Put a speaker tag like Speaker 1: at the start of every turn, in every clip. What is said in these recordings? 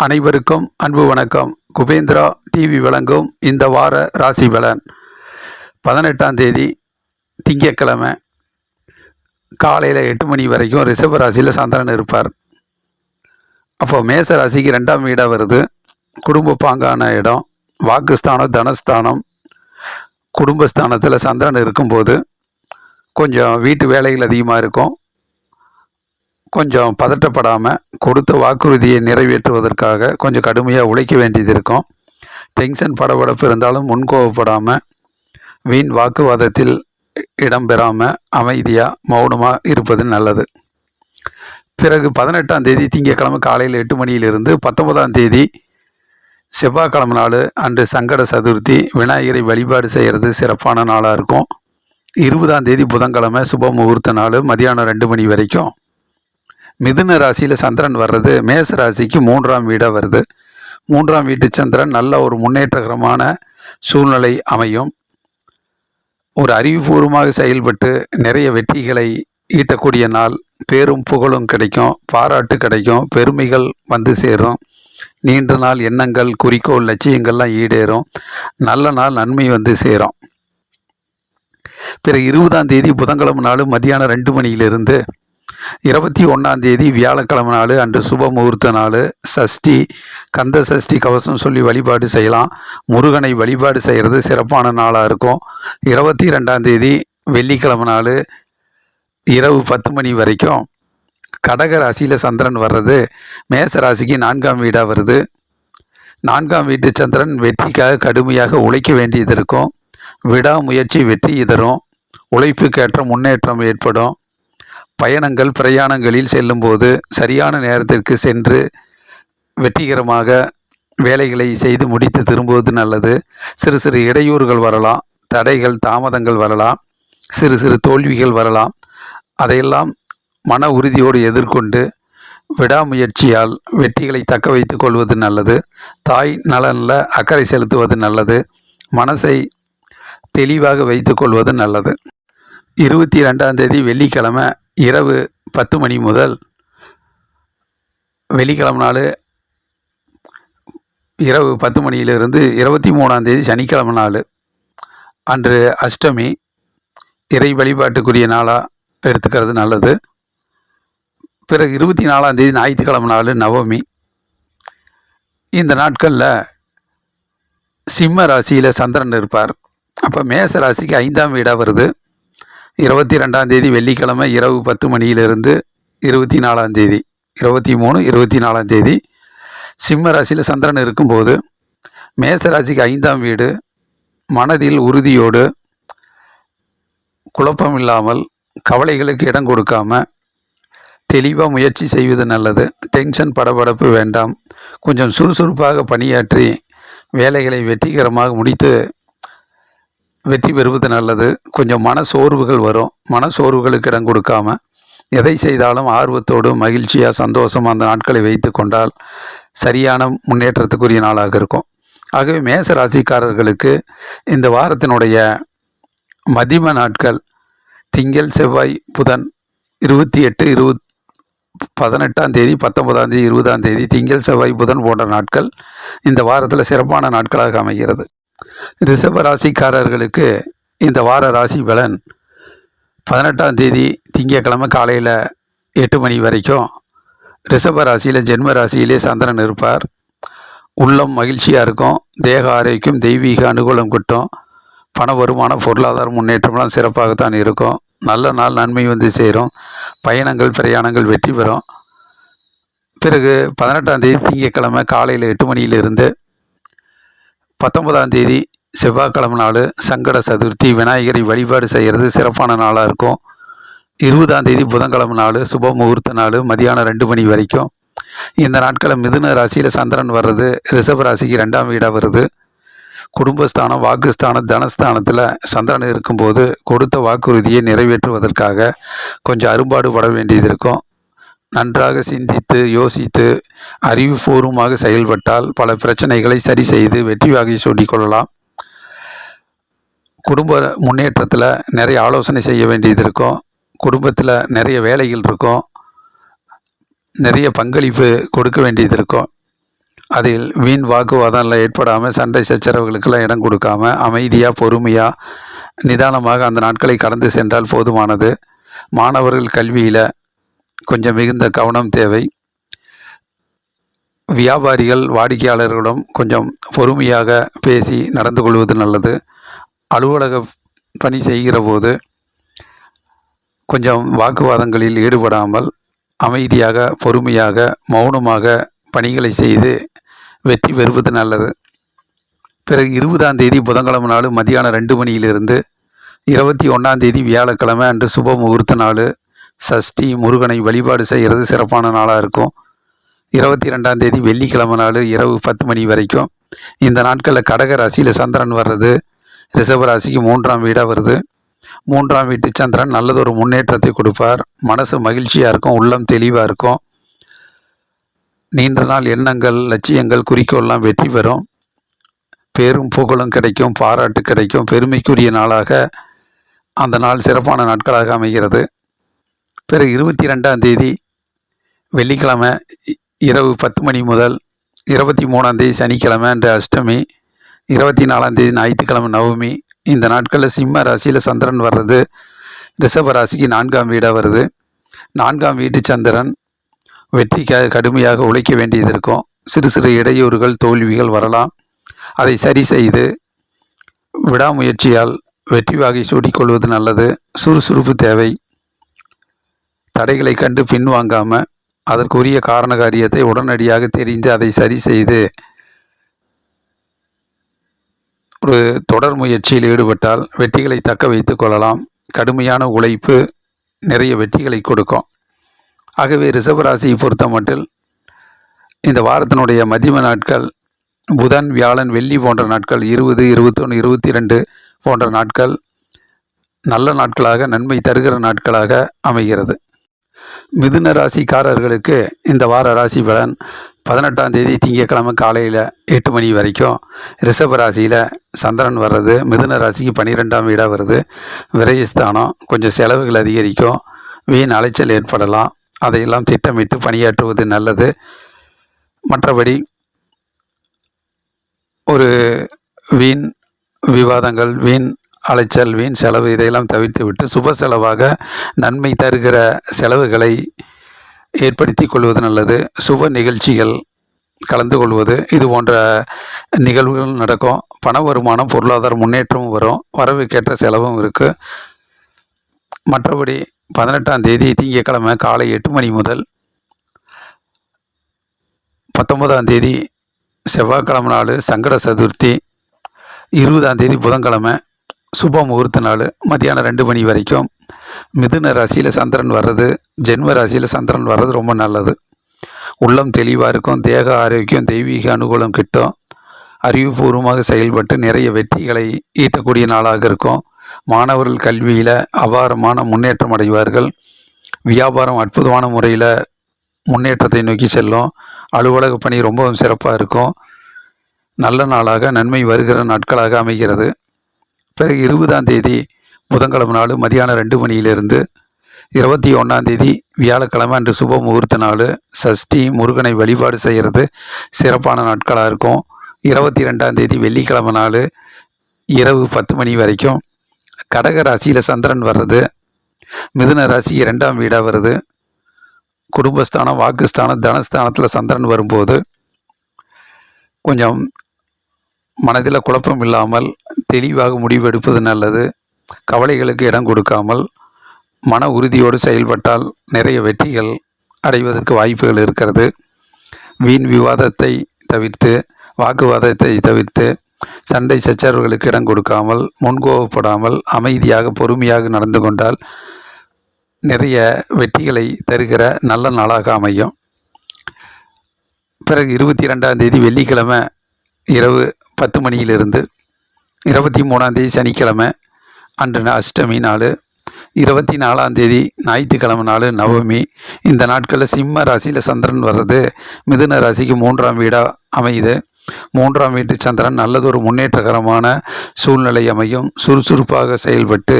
Speaker 1: அனைவருக்கும் அன்பு வணக்கம். குபேந்திரா டிவி வழங்கும் இந்த வார ராசி பலன் 18ஆம் தேதி திங்கட்கிழமை காலையில் 8 மணி வரைக்கும் ரிஷப ராசியில் சந்திரன் இருப்பார். அப்போ மேச ராசிக்கு 2ஆம் வீடாக வருது. குடும்ப பாங்கான இடம், வாக்குஸ்தானம், தனஸ்தானம், குடும்பஸ்தானத்தில் சந்திரன் இருக்கும்போது கொஞ்சம் வீட்டு வேலைகள் அதிகமாக இருக்கும். கொஞ்சம் பதட்டப்படாமல் கொடுத்த வாக்குறுதியை நிறைவேற்றுவதற்காக கொஞ்சம் கடுமையாக உழைக்க வேண்டியது இருக்கும். டென்ஷன் படபடப்பு இருந்தாலும் முன்கோவப்படாமல் வீண் வாக்குவாதத்தில் இடம்பெறாமல் அமைதியாக மௌனமாக இருப்பது நல்லது. பிறகு 18ஆம் தேதி திங்கட்கிழமை காலையில் 8 மணியிலிருந்து 19ஆம் தேதி செவ்வாய்க்கிழமை நாள் அன்று சங்கட சதுர்த்தி, விநாயகரை வழிபாடு செய்கிறது சிறப்பான நாளாக இருக்கும். 20ஆம் தேதி புதன்கிழமை சுப முகூர்த்த நாள், மதியானம் 2 மணி வரைக்கும். மிதுன ராசியில் சந்திரன் வர்றது மேச ராசிக்கு 3ஆம் வீடாக வருது. 3ஆம் வீட்டு சந்திரன் நல்ல ஒரு முன்னேற்றகரமான சூழ்நிலை அமையும். ஒரு அறிவுபூர்வமாக செயல்பட்டு நிறைய வெற்றிகளை ஈட்டக்கூடிய நாள். பேரும் புகழும் கிடைக்கும், பாராட்டு கிடைக்கும், பெருமைகள் வந்து சேரும். நீண்ட நாள் எண்ணங்கள், குறிக்கோள், லட்சியங்கள்லாம் ஈடேறும். நல்ல நாள், நன்மை வந்து சேரும். பிறகு 20ஆம் தேதி புதன்கிழமை நாள் மதியானம் 2 மணியிலிருந்து 21ஆம் தேதி வியாழக்கிழமை நாள் அன்று சுப முகூர்த்த நாள். சஷ்டி, கந்த சஷ்டி கவசம் சொல்லி வழிபாடு செய்யலாம். முருகனை வழிபாடு செய்கிறது சிறப்பான நாளாக இருக்கும். 22ஆம் தேதி வெள்ளிக்கிழமை நாள் இரவு 10 மணி வரைக்கும் கடக ராசியில் சந்திரன் வர்றது மேச ராசிக்கு 4ஆம் வீடாக வருது. 4ஆம் வீட்டு சந்திரன் வெற்றிக்காக கடுமையாக உழைக்க வேண்டியது இருக்கும். விடாமுயற்சி வெற்றி தரும். உழைப்புக்கேற்ற முன்னேற்றம் ஏற்படும். பயணங்கள், பிரயாணங்களில் செல்லும்போது சரியான நேரத்திற்கு சென்று வெற்றிகரமாக வேலைகளை செய்து முடித்து திரும்புவது நல்லது. சிறு சிறு இடையூறுகள் வரலாம், தடைகள், தாமதங்கள் வரலாம், சிறு சிறு தோல்விகள் வரலாம். அதையெல்லாம் மன உறுதியோடு எதிர்கொண்டு விடாமுயற்சியால் வெற்றிகளை தக்க வைத்து கொள்வது நல்லது. தாய் நலனில் அக்கறை செலுத்துவது நல்லது. மனசை தெளிவாக வைத்து கொள்வது நல்லது. 22ஆம் தேதி வெள்ளிக்கிழமை இரவு 10 மணி முதல் வெள்ளிக்கிழமை நாள் இரவு 10 மணியிலிருந்து 23ஆம் தேதி சனிக்கிழமை நாள் அன்று அஷ்டமி, இறை வழிபாட்டுக்குரிய நாளாக எடுத்துக்கிறது நல்லது. பிறகு 24ஆம் தேதி ஞாயிற்றுக்கிழமை நாள் நவமி. இந்த நாட்களில் சிம்ம ராசியில் சந்திரன் இருப்பார். அப்போ மேச ராசிக்கு 5ஆம் வீடாக வருது. 22ஆம் தேதி வெள்ளிக்கிழமை இரவு 10 மணியிலிருந்து 24ஆம் தேதி 24ஆம் தேதி சிம்ம ராசியில் சந்திரன் இருக்கும்போது மேச ராசிக்கு 5ஆம் வீடு. மனதில் உறுதியோடு, குழப்பம் இல்லாமல், கவலைகளுக்கு இடம் கொடுக்காமல் தெளிவாக முயற்சி செய்வது நல்லது. டென்ஷன் படபடப்பு வேண்டாம். கொஞ்சம் சுறுசுறுப்பாக பணியாற்றி வேலைகளை வெற்றிகரமாக முடித்து வெற்றி பெறுவது நல்லது. கொஞ்சம் மனசோர்வுகள் வரும். மனசோர்வுகளுக்கு இடம் கொடுக்காம எதை செய்தாலும் ஆர்வத்தோடு, மகிழ்ச்சியாக, சந்தோஷமாக அந்த நாட்களை வைத்து கொண்டால் சரியான முன்னேற்றத்துக்குரிய நாளாக இருக்கும். ஆகவே மேச ராசிக்காரர்களுக்கு இந்த வாரத்தினுடைய மதிம நாட்கள் திங்கள், செவ்வாய், புதன் 28, 18ஆம் தேதி, 19ஆம் தேதி, 20ஆம் தேதி திங்கள், செவ்வாய், புதன் போன்ற நாட்கள் இந்த வாரத்தில் சிறப்பான நாட்களாக அமைகிறது. ரிஷப ராசிக்காரர்களுக்கு இந்த வார ராசி பலன் 18ஆம் தேதி திங்கட்கிழமை காலையில் 8 மணி வரைக்கும் ரிஷப ராசியில் ஜென்ம ராசியிலே சந்திரன் இருப்பார். உள்ளம் மகிழ்ச்சியாக இருக்கும். தேக ஆரோக்கியம், தெய்வீக அனுகூலம் கிட்டும். பண வருமானம், பொருளாதார முன்னேற்றம்லாம் சிறப்பாகத்தான் இருக்கும். நல்ல நாள், நன்மை வந்து சேரும். பயணங்கள், பிரயாணங்கள் வெற்றி பெறும். பிறகு 18ஆம் தேதி திங்கட்கிழமை காலையில் 8 மணியிலிருந்து 19ஆம் தேதி செவ்வாய்க்கிழமை நாள் சங்கட சதுர்த்தி, விநாயகரை வழிபாடு செய்கிறது சிறப்பான நாளாக இருக்கும். 20ஆம் தேதி புதன்கிழமை நாள் சுப முகூர்த்த நாள், மதியானம் 2 மணி வரைக்கும். இந்த நாட்களில் மிதுன ராசியில் சந்திரன் வர்றது ரிஷப ராசிக்கு 2ஆம் வீடாக வருது. குடும்பஸ்தானம், வாக்குஸ்தானம், தனஸ்தானத்தில் சந்திரன் இருக்கும்போது கொடுத்த வாக்குறுதியை நிறைவேற்றுவதற்காக கொஞ்சம் அரும்பாடு பட வேண்டியது இருக்கும். நன்றாக சிந்தித்து யோசித்து அறிவுபூர்வமாக செயல்பட்டால் பல பிரச்சனைகளை சரி செய்து வெற்றி வாகை சூட்டிக்கொள்ளலாம். குடும்ப முன்னேற்றத்தில் நிறைய ஆலோசனை செய்ய வேண்டியது இருக்கும். குடும்பத்தில் நிறைய வேலைகள் இருக்கும். நிறைய பங்களிப்பு கொடுக்க வேண்டியது இருக்கும். அதில் வீண் வாக்குவாதம்லாம் ஏற்படாமல் சண்டை சச்சரவுகளுக்கெல்லாம் இடம் கொடுக்காம அமைதியாக பொறுமையாக நிதானமாக அந்த நாட்களை கடந்து சென்றால் போதுமானது. மாணவர்கள் கல்வியில் கொஞ்சம் மிகுந்த கவனம் தேவை. வியாபாரிகள் வாடிக்கையாளர்களிடம் கொஞ்சம் பொறுமையாக பேசி நடந்து கொள்வது நல்லது. அலுவலக பணி செய்கிற போது கொஞ்சம் வாக்குவாதங்களில் ஈடுபடாமல் அமைதியாக பொறுமையாக மௌனமாக பணிகளை செய்து வெற்றி பெறுவது நல்லது. பிறகு 20ஆம் தேதி புதன்கிழமை நாள் மதியானம் 2 மணியிலிருந்து 21ஆம் தேதி வியாழக்கிழமை அன்று சுப முகூர்த்த நாள். சஷ்டி முருகனை வழிபாடு செய்கிறது சிறப்பான நாளாக இருக்கும். 22ஆம் தேதி வெள்ளிக்கிழமை நாள் இரவு 10 மணி வரைக்கும். இந்த நாட்களில் கடக ராசியில் சந்திரன் வர்றது ரிஷப ராசிக்கு 3ஆம் வீடாக வருது. 3ஆம் வீட்டு சந்திரன் நல்லதொரு முன்னேற்றத்தை கொடுப்பார். மனசு மகிழ்ச்சியாக இருக்கும், உள்ளம் தெளிவாக இருக்கும். நீண்ட நாள் எண்ணங்கள் லட்சியங்கள் குறிக்கோள்லாம் வெற்றி பெறும். பேரும் புகழும் கிடைக்கும், பாராட்டு கிடைக்கும். பெருமைக்குரிய நாளாக அந்த நாள் சிறப்பான நாட்களாக அமைகிறது. பிறகு 22ஆம் தேதி வெள்ளிக்கிழமை இரவு 10 மணி முதல் 23ஆம் தேதி சனிக்கிழமை அன்று அஷ்டமி, 24ஆம் தேதி ஞாயிற்றுக்கிழமை நவமி. இந்த நாட்களில் சிம்ம ராசியில் சந்திரன் வர்றது ரிஷப ராசிக்கு 4ஆம் வீடாக வருது. 4ஆம் வீட்டு சந்திரன் வெற்றிக்காக கடுமையாக உழைக்க வேண்டியது இருக்கும். சிறு சிறு இடையூறுகள் தோல்விகள் வரலாம். அதை சரி செய்து விடாமுயற்சியால் வெற்றி வாகை சூடிக்கொள்வது நல்லது. சுறுசுறுப்பு தேவை. தடைகளை கண்டு பின்வாங்காமல் அதற்குரிய காரண காரியத்தை உடனடியாக தெரிந்து அதை சரி செய்து ஒரு தொடர் முயற்சியில் ஈடுபட்டால் வெற்றிகளை தக்க வைத்து கொள்ளலாம். கடுமையான உழைப்பு நிறைய வெற்றிகளை கொடுக்கும். ஆகவே ரிஷபராசியை பொறுத்த மட்டில் இந்த வாரத்தினுடைய மதிய நாட்கள் புதன் வியாழன் வெள்ளி போன்ற நாட்கள் 20, 21, 22 போன்ற நாட்கள் நல்ல நாட்களாக நன்மை தருகிற நாட்களாக அமைகிறது. மிதுன ராசிக்காரர்களுக்கு இந்த வார ராசி பலன் 18ஆம் தேதி திங்கட்கிழமை காலையில் 8 மணி வரைக்கும் ரிஷப ராசியில் சந்திரன் வர்றது மிதுன ராசிக்கு 12ஆம் வீடாக வருது. விரயஸ்தானம், கொஞ்சம் செலவுகள் அதிகரிக்கும், வீண் அலைச்சல் ஏற்படலாம். அதையெல்லாம் திட்டமிட்டு பணியாற்றுவது நல்லது. மற்றபடி ஒரு வீண் விவாதங்கள், வீண் அலைச்சல், வீண் செலவு இதையெல்லாம் தவிர்த்து விட்டு சுப செலவாக நன்மை தருகிற செலவுகளை ஏற்படுத்தி கொள்வது நல்லது. சுப நிகழ்ச்சிகள் கலந்து கொள்வது, இது போன்ற நிகழ்வுகள் நடக்கும். பண வருமானம், பொருளாதார முன்னேற்றமும் வரும். வரவுக்கேற்ற செலவும் இருக்குது. மற்றபடி 18ஆம் தேதி திங்கட்கிழமை காலை 8 மணி முதல் 19ஆம் தேதி செவ்வாய்க்கிழமை நாள் சங்கட சதுர்த்தி, 20ஆம் தேதி புதன்கிழமை சுப முகூர்த்த நாள் மதியானம் 2 மணி வரைக்கும் மிதுன ராசியில் சந்திரன் வர்றது ஜென்ம ராசியில் சந்திரன் வர்றது ரொம்ப நல்லது. உள்ளம் தெளிவாக இருக்கும், தேக ஆரோக்கியம், தெய்வீக அனுகூலம் கிட்டும். அறிவுபூர்வமாக செயல்பட்டு நிறைய வெற்றிகளை ஈட்டக்கூடிய நாளாக இருக்கும். மாணவர்கள் கல்வியில் அபாரமான முன்னேற்றம் அடைவார்கள். வியாபாரம் அற்புதமான முறையில் முன்னேற்றத்தை நோக்கி செல்லும். அலுவலக பணி ரொம்பவும் சிறப்பாக இருக்கும். நல்ல நாளாக நன்மை வருகிற நாட்களாக அமைகிறது. பிறகு 20ஆம் தேதி புதன்கிழமை நாள் மதியானம் 2 மணியிலிருந்து 21ஆம் தேதி வியாழக்கிழமை அன்று சுப முகூர்த்த நாள். சஷ்டி முருகனை வழிபாடு செய்கிறது சிறப்பான நாட்களாக இருக்கும். 22ஆம் தேதி வெள்ளிக்கிழமை நாள் இரவு 10 மணி வரைக்கும் கடக ராசியில் சந்திரன் வர்றது மிதுன ராசி 2ஆம் வீடாக வருது. குடும்பஸ்தானம், வாக்குஸ்தானம், தனஸ்தானத்தில் சந்திரன் வரும்போது கொஞ்சம் மனதில் குழப்பம் இல்லாமல் தெளிவாக முடிவெடுப்பது நல்லது. கவலைகளுக்கு இடம் கொடுக்காமல் மன உறுதியோடு செயல்பட்டால் நிறைய வெற்றிகள் அடைவதற்கு வாய்ப்புகள் இருக்கிறது. வீண் விவாதத்தை தவிர்த்து, வாக்குவாதத்தை தவிர்த்து, சண்டை சச்சரவுகளுக்கு இடம் கொடுக்காமல், முன்கோபப்படாமல் அமைதியாக பொறுமையாக நடந்து கொண்டால் நிறைய வெற்றிகளை தருகிற நல்ல நாளாக அமையும். பிறகு 22ஆம் தேதி வெள்ளிக்கிழமை இரவு 10 மணியிலிருந்து 23ஆம் தேதி சனிக்கிழமை அன்று அஷ்டமி நாள், 24ஆம் தேதி ஞாயிற்றுக்கிழமை நாள் நவமி. இந்த நாட்களில் சிம்ம ராசியில் சந்திரன் வர்றது மிதுன ராசிக்கு 3ஆம் வீடாக அமையுது. 3ஆம் வீட்டு சந்திரன் நல்லதொரு முன்னேற்றகரமான சூழ்நிலை அமையும். சுறுசுறுப்பாக செயல்பட்டு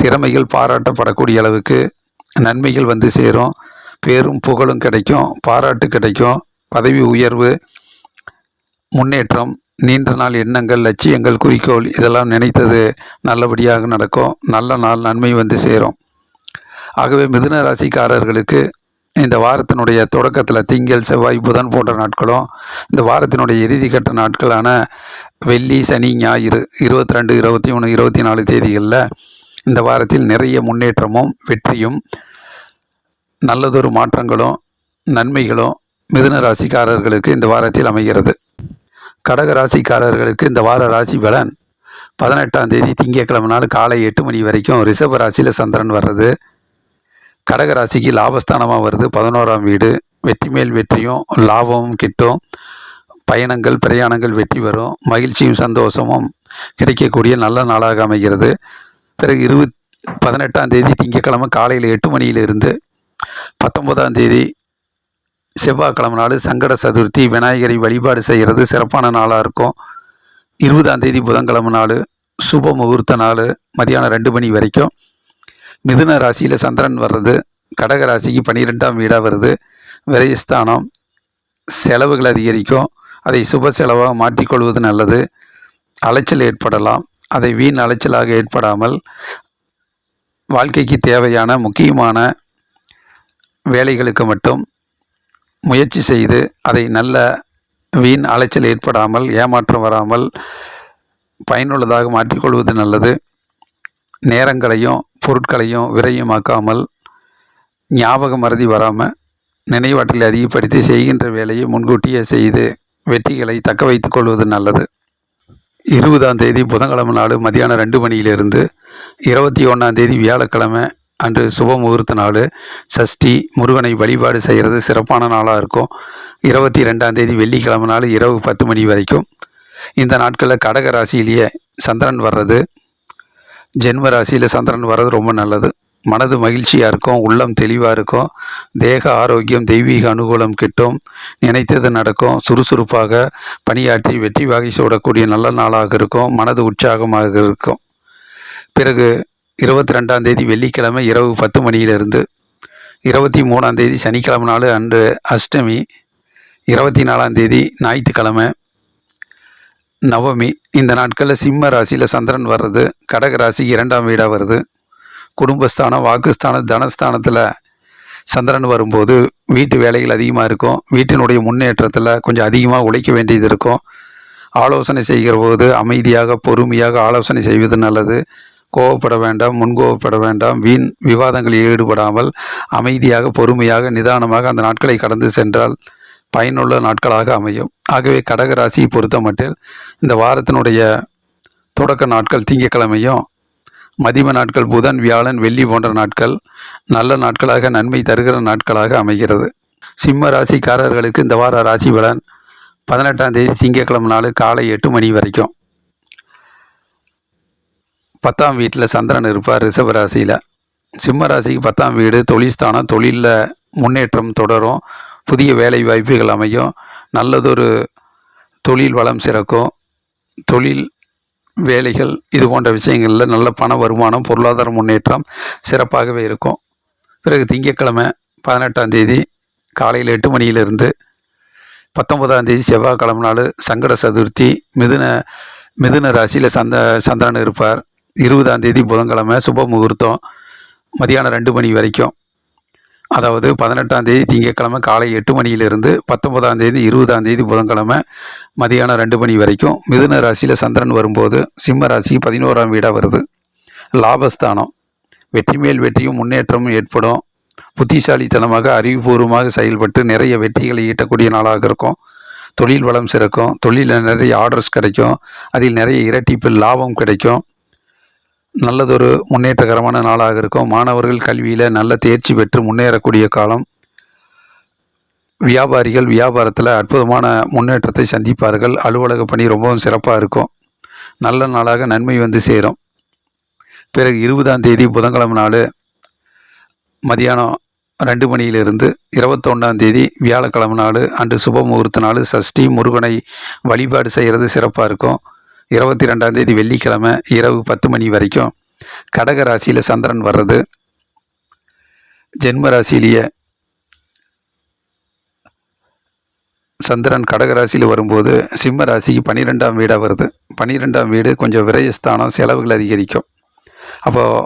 Speaker 1: திறமைகள் பாராட்டப்படக்கூடிய அளவுக்கு நன்மைகள் வந்து சேரும். பேரும் புகழும் கிடைக்கும், பாராட்டு கிடைக்கும், பதவி உயர்வு, முன்னேற்றம், நீண்ட நாள் எண்ணங்கள், லட்சியங்கள், குறிக்கோள் இதெல்லாம் நினைத்தது நல்லபடியாக நடக்கும். நல்ல நாள், நன்மை வந்து சேரும். ஆகவே மிதுன ராசிக்காரர்களுக்கு இந்த வாரத்தினுடைய தொடக்கத்தில் திங்கள், செவ்வாய், புதன் போன்ற நாட்களும், இந்த வாரத்தினுடைய இறுதி கட்ட நாட்களான வெள்ளி, சனி, ஞாயிறு 22, 23, 24 தேதிகளில் இந்த வாரத்தில் நிறைய முன்னேற்றமும் வெற்றியும் நல்லதொரு மாற்றங்களும் நன்மைகளும் மிதுன ராசிக்காரர்களுக்கு இந்த வாரத்தில் அமைகிறது. கடக ராசிக்காரர்களுக்கு இந்த வார ராசி பலன் 18ஆம் தேதி திங்கட்கிழமை நாள் காலை 8 மணி வரைக்கும் ரிஷப ராசியில் சந்திரன் வர்றது. கடக ராசிக்கு லாபஸ்தானமாக வருது. 11ஆம் வீடு. வெற்றி மேல் வெற்றியும் லாபமும் கிட்டும். பயணங்கள் பிரயாணங்கள் வெற்றி வரும். மகிழ்ச்சியும் சந்தோஷமும் கிடைக்கக்கூடிய நல்ல நாளாக அமைகிறது. பிறகு 18ஆம் தேதி திங்கட்கிழமை காலையில் 8 மணியிலிருந்து 19ஆம் தேதி செவ்வாய்க்கிழமை நாள் சங்கட சதுர்த்தி, விநாயகரை வழிபாடு செய்கிறது சிறப்பான நாளாக இருக்கும். 20ஆம் தேதி புதன்கிழமை நாள் சுப முகூர்த்த நாள் மதியானம் 2 மணி வரைக்கும். மிதுன ராசியில் சந்திரன் வர்றது. கடக ராசிக்கு 12ஆம் வீடாக வருது. விரயஸ்தானம், செலவுகள் அதிகரிக்கும். அதை சுப செலவாக மாற்றிக்கொள்வது நல்லது. அலைச்சல் ஏற்படலாம். அதை வீண் அலைச்சலாக ஏற்படாமல் வாழ்க்கைக்கு தேவையான முக்கியமான வேலைகளுக்கு மட்டும் முயற்சி செய்து அதை நல்ல வீண் அலைச்சல் ஏற்படாமல் ஏமாற்றம் வராமல் பயனுள்ளதாக மாற்றிக்கொள்வது நல்லது. நேரங்களையும் பொருட்களையும் விரயமாக்காமல் ஞாபக மறதி வராமல் நினைவாற்றலை அதிகப்படுத்தி செய்கின்ற வேலையை முன்கூட்டியே செய்து வெற்றிகளை தக்க வைத்துக் கொள்வது நல்லது. 20ஆம் தேதி புதன்கிழமை நாள் மதியானம் 2 மணியிலிருந்து 21ஆம் தேதி வியாழக்கிழமை அன்று சுப முகூர்த்த நாள். சஷ்டி, முருகனை வழிபாடு செய்கிறது சிறப்பான நாளாக இருக்கும். 22ஆம் தேதி வெள்ளிக்கிழமை நாள் இரவு 10 மணி வரைக்கும். இந்த நாட்களில் கடக ராசியிலேயே சந்திரன் வர்றது. ஜென்ம ராசியில் சந்திரன் வர்றது ரொம்ப நல்லது. மனது மகிழ்ச்சியாக இருக்கும். உள்ளம் தெளிவாக இருக்கும். தேக ஆரோக்கியம், தெய்வீக அனுகூலம் கிட்டும். நினைத்தது நடக்கும். சுறுசுறுப்பாக பணியாற்றி வெற்றி வாகை சூடக்கூடிய நல்ல நாளாக இருக்கும். மனது உற்சாகமாக இருக்கும். பிறகு 22ஆம் தேதி வெள்ளிக்கிழமை இரவு 10 மணியிலிருந்து 23ஆம் தேதி சனிக்கிழமை நாள் அன்று அஷ்டமி. 24ஆம் தேதி ஞாயிற்றுக்கிழமை நவமி. இந்த நாட்களில் சிம்ம ராசியில் சந்திரன் வர்றது. கடக ராசிக்கு 2ஆம் வீடாக வருது. குடும்பஸ்தானம், வாக்குஸ்தானம், தனஸ்தானத்தில் சந்திரன் வரும்போது வீட்டு வேலைகள் அதிகமாக இருக்கும். வீட்டினுடைய முன்னேற்றத்தில் கொஞ்சம் அதிகமாக உழைக்க வேண்டியது இருக்கும். ஆலோசனை செய்கிற போது அமைதியாக பொறுமையாக ஆலோசனை செய்வது நல்லது. கோவப்பட வேண்டாம், முன்கோவப்பட வேண்டாம். வீண் விவாதங்களில் ஈடுபடாமல் அமைதியாக பொறுமையாக நிதானமாக அந்த நாட்களை கடந்து சென்றால் பயனுள்ள நாட்களாக அமையும். ஆகவே கடக ராசியை பொறுத்த மட்டில் இந்த வாரத்தினுடைய தொடக்க நாட்கள் திங்கட்கிழமையும், மதிம நாட்கள் புதன், வியாழன், வெள்ளி போன்ற நாட்கள் நல்ல நாட்களாக நன்மை தருகிற நாட்களாக அமைகிறது. சிம்ம ராசிக்காரர்களுக்கு இந்த வார ராசி பலன் 18ஆம் தேதி திங்கட்கிழமை நாள் காலை 8 மணி வரைக்கும். 10ஆம் வீட்டில் சந்திரன் இருப்பார் ரிஷப ராசியில். சிம்ம ராசிக்கு 10ஆம் வீடு தொழில்ஸ்தானம். தொழிலில் முன்னேற்றம் தொடரும். புதிய வேலை வாய்ப்புகள் அமையும். நல்லதொரு தொழில் வளம் சிறக்கும். தொழில் வேலைகள் இது போன்ற விஷயங்களில் நல்ல பண வருமானம், பொருளாதார முன்னேற்றம் சிறப்பாகவே இருக்கும். பிறகு திங்கட்கிழமை 18ஆம் தேதி காலையில் 8 மணியிலிருந்து 19ஆம் தேதி செவ்வாய்க்கிழமை நாள் சங்கட சதுர்த்தி. மிதுன ராசியில் சந்திரன் இருப்பார். 20ஆம் தேதி புதன்கிழமை சுப முகூர்த்தம் மதியானம் 2 மணி வரைக்கும். அதாவது 18ஆம் தேதி திங்கட்கிழமை காலை 8 மணியிலிருந்து 19ஆம் தேதி 20ஆம் தேதி புதன்கிழமை மதியானம் 2 மணி வரைக்கும். மிதுன ராசியில் சந்திரன் வரும்போது சிம்ம ராசி 11ஆம் வீடாக வருது. லாபஸ்தானம். வெற்றி மேல் வெற்றியும் முன்னேற்றமும் ஏற்படும். புத்திசாலித்தனமாக அறிவுபூர்வமாக செயல்பட்டு நிறைய வெற்றிகளை ஈட்டக்கூடிய நாளாக இருக்கும். தொழில் வளம் சிறக்கும். தொழிலில் நிறைய ஆர்டர்ஸ் கிடைக்கும். அதில் நிறைய இரட்டிப்பு லாபம் கிடைக்கும். நல்லதொரு முன்னேற்றகரமான நாளாக இருக்கும். மாணவர்கள் கல்வியில் நல்ல தேர்ச்சி பெற்று முன்னேறக்கூடிய காலம். வியாபாரிகள் வியாபாரத்தில் அற்புதமான முன்னேற்றத்தை சந்திப்பார்கள். அலுவலக பணி ரொம்பவும் சிறப்பாக இருக்கும். நல்ல நாளாக நன்மை வந்து சேரும். பிறகு 20ஆம் தேதி புதன்கிழமை நாள் மதியானம் 2 மணியிலிருந்து 21ஆம் தேதி வியாழக்கிழமை நாள் அன்று சுப முகூர்த்த நாள். சஷ்டி, முருகனை வழிபாடு செய்கிறது சிறப்பாக இருக்கும். 22ஆம் தேதி வெள்ளிக்கிழமை இரவு 10 மணி வரைக்கும். கடக ராசியில் சந்திரன் வர்றது. ஜென்ம ராசியிலேயே சந்திரன் கடகராசியில் வரும்போது சிம்ம ராசிக்கு 12ஆம் வீடாக வருது. 12ஆம் வீடு கொஞ்சம் விரயஸ்தானம், செலவுகள் அதிகரிக்கும். அப்போது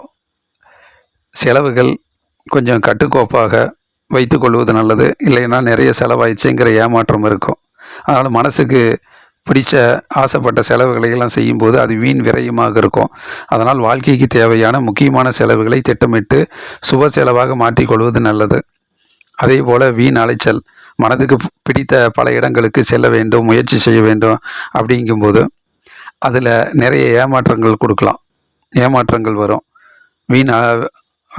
Speaker 1: செலவுகள் கொஞ்சம் கட்டுக்கோப்பாக வைத்து கொள்வது நல்லது. இல்லைன்னா நிறைய செலவாயிடுச்சுங்கிற ஏமாற்றம் இருக்கும். அதனால் மனசுக்கு பிடிச்ச ஆசைப்பட்ட செலவுகளை எல்லாம் செய்யும்போது அது வீண் விரயமாக இருக்கும். அதனால் வாழ்க்கைக்கு தேவையான முக்கியமான செலவுகளை திட்டமிட்டு சுப செலவாக மாற்றிக்கொள்வது நல்லது. அதே போல் வீண் அலைச்சல், மனதுக்கு பிடித்த பல இடங்களுக்கு செல்ல வேண்டும், முயற்சி செய்ய வேண்டும் அப்படிங்கும்போது அதில் நிறைய ஏமாற்றங்கள் கொடுக்கலாம். ஏமாற்றங்கள் வரும்.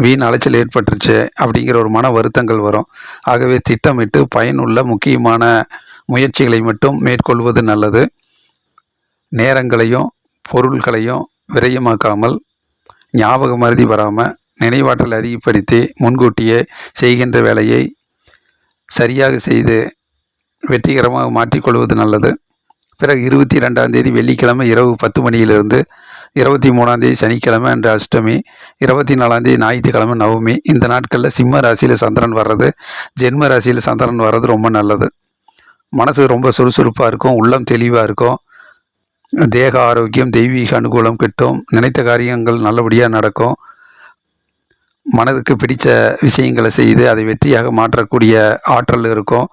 Speaker 1: வீண் அலைச்சல் ஏற்பட்டுருச்சு அப்படிங்கிற ஒரு மன வருத்தங்கள் வரும். ஆகவே திட்டமிட்டு பயனுள்ள முக்கியமான முயற்சிகளை மட்டும் மேற்கொள்வது நல்லது. நேரங்களையும் பொருள்களையும் விரயமாக்காமல், ஞாபக மறதி வராமல், நினைவாற்றல் அதிகப்படுத்தி முன்கூட்டியே செய்கின்ற வேலையை சரியாக செய்து வெற்றிகரமாக மாற்றிக்கொள்வது நல்லது. பிறகு 22ஆம் தேதி வெள்ளிக்கிழமை இரவு 10 மணியிலிருந்து 23ஆம் தேதி சனிக்கிழமை அன்று அஷ்டமி, 24ஆம் தேதி ஞாயிற்றுக்கிழமை நவமி. இந்த நாட்களில் சிம்ம ராசியில் சந்திரன் வர்றது, ஜென்ம ராசியில் சந்திரன் வர்றது ரொம்ப நல்லது. மனசு ரொம்ப சுறுசுறுப்பாக இருக்கும், உள்ளம் தெளிவாக இருக்கும், தேக ஆரோக்கியம், தெய்வீக அனுகூலம் கிட்டும், நினைத்த காரியங்கள் நல்லபடியாக நடக்கும். மனதுக்கு பிடித்த விஷயங்களை செய்து அதை வெற்றியாக மாற்றக்கூடிய ஆற்றல் இருக்கும்.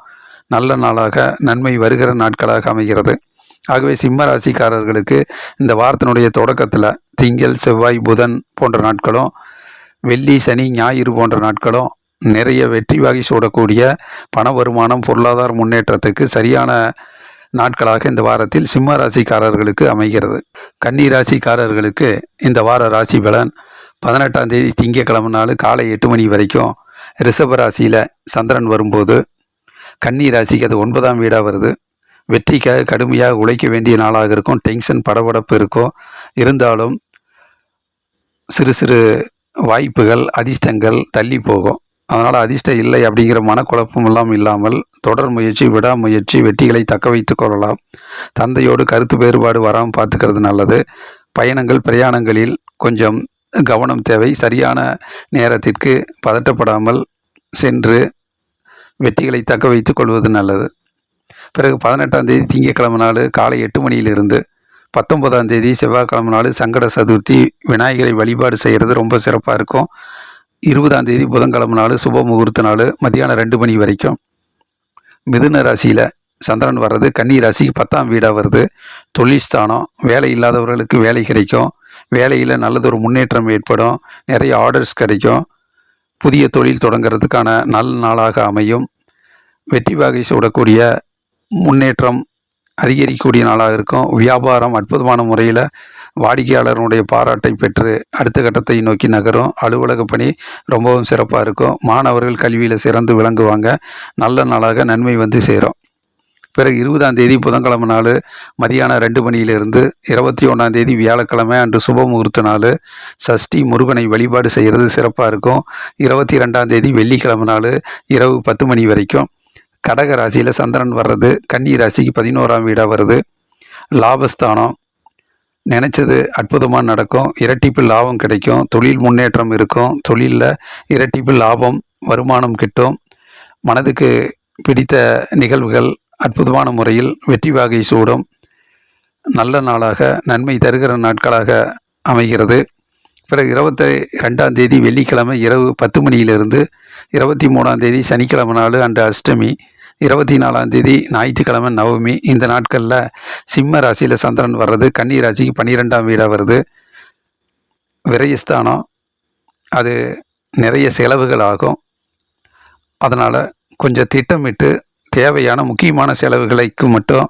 Speaker 1: நல்ல நாளாக, நன்மை வருகிற நாட்களாக அமைகிறது. ஆகவே சிம்ம ராசிக்காரர்களுக்கு இந்த வாரத்தினுடைய தொடக்கத்தில் திங்கள், செவ்வாய், புதன் போன்ற நாட்களும், வெள்ளி, சனி, ஞாயிறு போன்ற நாட்களும் நிறைய வெற்றி வாகி சூடக்கூடிய பண வருமானம், பொருளாதார முன்னேற்றத்துக்கு சரியான நாட்களாக இந்த வாரத்தில் சிம்ம ராசிக்காரர்களுக்கு அமைகிறது. கன்னி ராசிக்காரர்களுக்கு இந்த வார ராசி பலன்: 18ஆம் தேதி திங்கக்கிழமை நாள் காலை 8 மணி வரைக்கும் ரிஷப ராசியில் சந்திரன் வரும்போது கன்னி ராசிக்கு அது 9ஆம் வீடாக வருது. வெற்றிக்காக கடுமையாக உழைக்க வேண்டிய நாளாக இருக்கும். டென்ஷன், படபடப்பு இருக்கும். இருந்தாலும் சிறு சிறு வாய்ப்புகள், அதிர்ஷ்டங்கள் தள்ளி போகும். அதனால் அதிர்ஷ்டம் இல்லை அப்படிங்கிற மனக்குழப்பம் எல்லாம் இல்லாமல் தொடர் முயற்சி, விடாமுயற்சி வெற்றிகளை தக்க வைத்து கொள்ளலாம். தந்தையோடு கருத்து வேறுபாடு வராமல் பார்த்துக்கிறது நல்லது. பயணங்கள், பிரயாணங்களில் கொஞ்சம் கவனம் தேவை. சரியான நேரத்திற்கு பதட்டப்படாமல் சென்று வெற்றிகளை தக்க வைத்து கொள்வது நல்லது. பிறகு 18ஆம் தேதி திங்கக்கிழமை நாள் காலை 8 மணியிலிருந்து 19ஆம் தேதி செவ்வாய்க்கிழமை நாள் சங்கட சதுர்த்தி, விநாயகரை வழிபாடு செய்கிறது ரொம்ப சிறப்பாக இருக்கும். 20ஆம் தேதி புதன்கிழமை நாள் சுப முகூர்த்த நாள், மதியானம் 2 மணி வரைக்கும். மிதுன ராசியில் சந்திரன் வர்றது கன்னி ராசிக்கு 10ஆம் வீடாக வருது. தொழில் ஸ்தானம், வேலை இல்லாதவர்களுக்கு வேலை கிடைக்கும். வேலையில் நல்லதொரு முன்னேற்றம் ஏற்படும். நிறைய ஆர்டர்ஸ் கிடைக்கும். புதிய தொழில் தொடங்கிறதுக்கான நல்ல நாளாக அமையும். வெற்றி வாகை சூடக்கூடிய முன்னேற்றம் அதிகரிக்கக்கூடிய நாளாக இருக்கும். வியாபாரம் அற்புதமான முறையில் வாடிக்கையாளருடைய பாராட்டை பெற்று அடுத்த கட்டத்தை நோக்கி நகரும். அலுவலக பணி ரொம்பவும் சிறப்பாக இருக்கும். மாணவர்கள் கல்வியில் சிறந்து விளங்குவாங்க. நல்ல நாளாக நன்மை வந்து சேரும். பிறகு 20ஆம் தேதி புதன்கிழமை நாள் மதியானம் 2 மணியிலிருந்து 21ஆம் தேதி வியாழக்கிழமை அன்று சுப முகூர்த்த நாள். சஷ்டி, முருகனை வழிபாடு செய்கிறது சிறப்பாக இருக்கும். 22ஆம் தேதி வெள்ளிக்கிழமை நாள் இரவு 10 மணி வரைக்கும். கடக ராசியில் சந்திரன் வர்றது கன்னி ராசிக்கு 11ஆம் வீடாக வருது. லாபஸ்தானம், நினச்சது அற்புதமாக நடக்கும். இரட்டிப்பு லாபம் கிடைக்கும். தொழில் முன்னேற்றம் இருக்கும். தொழிலில் இரட்டிப்பு லாபம், வருமானம் கிட்டும். மனதுக்கு பிடித்த நிகழ்வுகள் அற்புதமான முறையில் வெற்றி வாகை சூடும். நல்ல நாளாக, நன்மை தருகிற நாட்களாக அமைகிறது. பிறகு 22ஆம் தேதி வெள்ளிக்கிழமை இரவு 10 மணியிலிருந்து 23ஆம் தேதி சனிக்கிழமை நாள் அன்று அஷ்டமி, 24ஆம் தேதி ஞாயிற்றுக்கிழமை நவமி. இந்த நாட்களில் சிம்ம ராசியில் சந்திரன் வர்றது கன்னி ராசிக்கு 12ஆம் வீடாக வருது. விரயஸ்தானம், அது நிறைய செலவுகள் ஆகும். அதனால் கொஞ்சம் திட்டமிட்டு தேவையான முக்கியமான செலவுகளுக்கு மட்டும்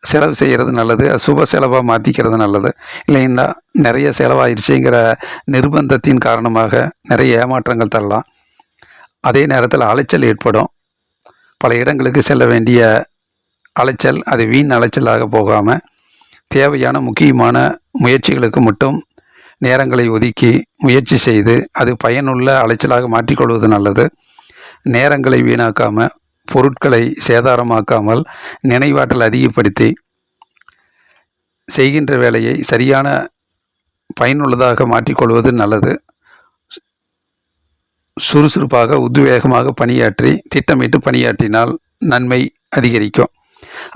Speaker 1: செலவு செய்கிறது நல்லது. சுப செலவாக மாற்றிக்கிறது நல்லது. இல்லைன்னா நிறைய செலவாயிடுச்சுங்கிற நிர்பந்தத்தின் காரணமாக நிறைய ஏமாற்றங்கள் தரலாம். அதே நேரத்தில் அலைச்சல் ஏற்படும். பல இடங்களுக்கு செல்ல வேண்டிய அலைச்சல், அது வீண் அலைச்சலாக போகாமல் தேவையான முக்கியமான முயற்சிகளுக்கு மட்டும் நேரங்களை ஒதுக்கி முயற்சி செய்து அது பயனுள்ள அலைச்சலாக மாற்றிக்கொள்வது நல்லது. நேரங்களை வீணாக்காமல், பொருட்களை சேதாரமாக்காமல், நினைவாற்றல் அதிகப்படுத்தி செய்கின்ற வேலையை சரியான பயனுள்ளதாக மாற்றிக்கொள்வது நல்லது. சுறுசுறுப்பாக, உத்வேகமாக பணியாற்றி திட்டமிட்டு பணியாற்றினால் நன்மை அதிகரிக்கும்.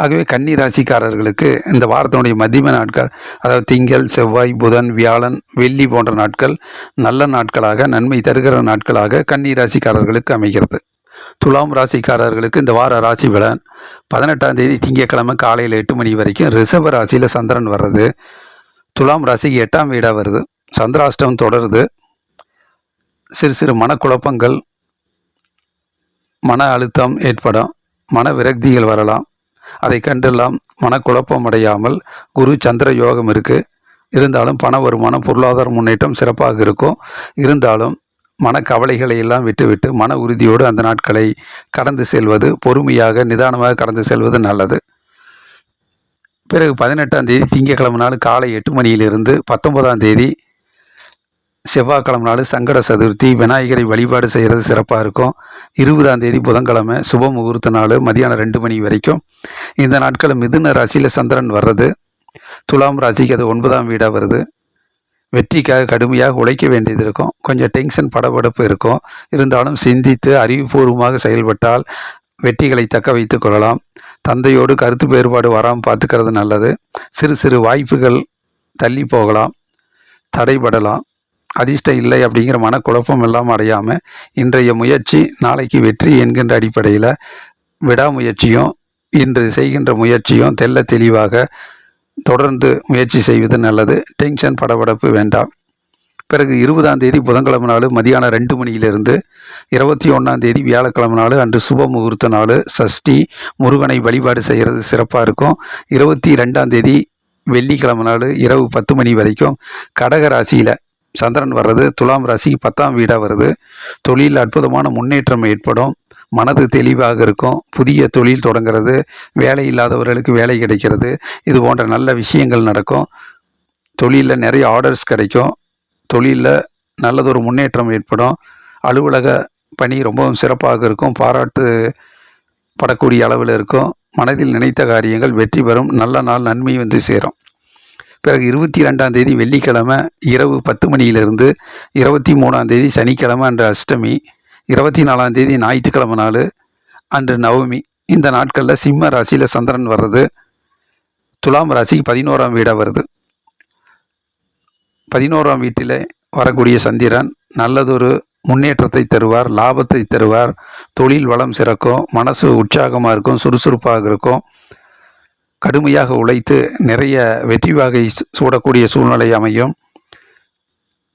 Speaker 1: ஆகவே கன்னி ராசிக்காரர்களுக்கு இந்த வாரத்தினுடைய மத்தியம நாட்கள், அதாவது திங்கள், செவ்வாய், புதன், வியாழன், வெள்ளி போன்ற நாட்கள் நல்ல நாட்களாக, நன்மை தருகிற நாட்களாக கன்னி ராசிக்காரர்களுக்கு அமைகிறது. துலாம் ராசிக்காரர்களுக்கு இந்த வார ராசி பலன் 18ஆம் தேதி திங்கட்கிழமை காலையில் 8 மணி வரைக்கும் ரிஷப ராசியில் சந்திரன் வர்றது. துலாம் ராசிக்கு 8ஆம் வீடாக வருது. சந்திராஷ்டம் தொடருது. சிறு சிறு மனக்குழப்பங்கள், மன அழுத்தம் ஏற்படும். மன விரக்திகள் வரலாம். அதை கண்டெல்லாம் மனக்குழப்பம் அடையாமல் குரு சந்திர யோகம் இருக்குது. இருந்தாலும் பண வருமானம், பொருளாதார முன்னேற்றம் சிறப்பாக இருக்கும். இருந்தாலும் மனக்கவலைகளை எல்லாம் விட்டுவிட்டு மன உறுதியோடு அந்த நாட்களை கடந்து செல்வது, பொறுமையாக நிதானமாக கடந்து செல்வது நல்லது. பிறகு 18ஆம் தேதி திங்கட்கிழமை நாள் காலை 8 மணியிலிருந்து 19ஆம் தேதி செவ்வாய்க்கிழமை நாள் சங்கட சதுர்த்தி, விநாயகரை வழிபாடு செய்கிறது சிறப்பாக இருக்கும். 20ஆம் தேதி புதன்கிழமை சுப முகூர்த்த நாள் மதியானம் 2 மணி வரைக்கும். இந்த நாட்கள் மிதுன ராசியில் சந்திரன் வர்றது. துலாம் ராசிக்கு அது 9ஆம் வீடாக வருது. வெற்றிக்காக கடுமையாக உழைக்க வேண்டியது இருக்கும். கொஞ்சம் டென்ஷன், படபடப்பு இருக்கும். இருந்தாலும் சிந்தித்து அறிவுபூர்வமாக செயல்பட்டால் வெற்றிகளை தக்க வைத்து கொள்ளலாம். தந்தையோடு கருத்து வேறுபாடு வராமல் பார்த்துக்கிறது நல்லது. சிறு சிறு வாய்ப்புகள் தள்ளி போகலாம், தடைபடலாம். அதிர்ஷ்டம் இல்லை அப்படிங்கிற மனக்குழப்பம் எல்லாம் அடையாமல் இன்றைய முயற்சி நாளைக்கு வெற்றி என்கின்ற அடிப்படையில் விடாமுயற்சியும் இன்று செய்கின்ற முயற்சியும் தெல்ல தெளிவாக தொடர்ந்து முயற்சி செய்வது நல்லது. டென்ஷன், படபடப்பு வேண்டாம். பிறகு 20ஆம் தேதி புதன்கிழமை நாள் மதியானம் 2 மணியிலிருந்து 21ஆம் தேதி வியாழக்கிழமை நாள் அன்று சுப முகூர்த்த நாள். சஷ்டி, முருகனை வழிபாடு செய்கிறது சிறப்பாக இருக்கும். 22ஆம் தேதி வெள்ளிக்கிழமை நாள் இரவு 10 மணி வரைக்கும் கடக ராசியில் சந்திரன் வர்றது. துலாம் ராசிக்கு 10ஆம் வீடாக வருது. தொழில் அற்புதமான முன்னேற்றம் ஏற்படும். மனது தெளிவாக இருக்கும். புதிய தொழில் தொடங்கிறது, வேலை இல்லாதவர்களுக்கு வேலை கிடைக்கிறது, இது போன்ற நல்ல விஷயங்கள் நடக்கும். தொழிலில் நிறைய ஆர்டர்ஸ் கிடைக்கும். தொழிலில் நல்லதொரு முன்னேற்றம் ஏற்படும். அலுவலக பணி ரொம்பவும் சிறப்பாக இருக்கும். பாராட்டு படக்கூடிய அளவில் இருக்கும். மனதில் நினைத்த காரியங்கள் வெற்றி பெறும். நல்ல நாள், நன்மை வந்து சேரும். பிறகு 22ஆம் தேதி வெள்ளிக்கிழமை இரவு 10 மணியிலிருந்து 23ஆம் தேதி சனிக்கிழமை அன்று அஷ்டமி, 24ஆம் தேதி ஞாயிற்றுக்கிழமை நாள் அன்று நவமி. இந்த நாட்களில் சிம்ம ராசியில் சந்திரன் வர்றது. துலாம் ராசிக்கு 11ஆம் வீடாக வருது. 11ஆம் வீட்டில் வரக்கூடிய சந்திரன் நல்லதொரு முன்னேற்றத்தை தருவார், லாபத்தை தருவார். தொழில் வளம் சிறக்கும். மனசு உற்சாகமாக இருக்கும், சுறுசுறுப்பாக இருக்கும். கடுமையாக உழைத்து நிறைய வெற்றி வாகை சூடக்கூடிய சூழ்நிலை அமையும்.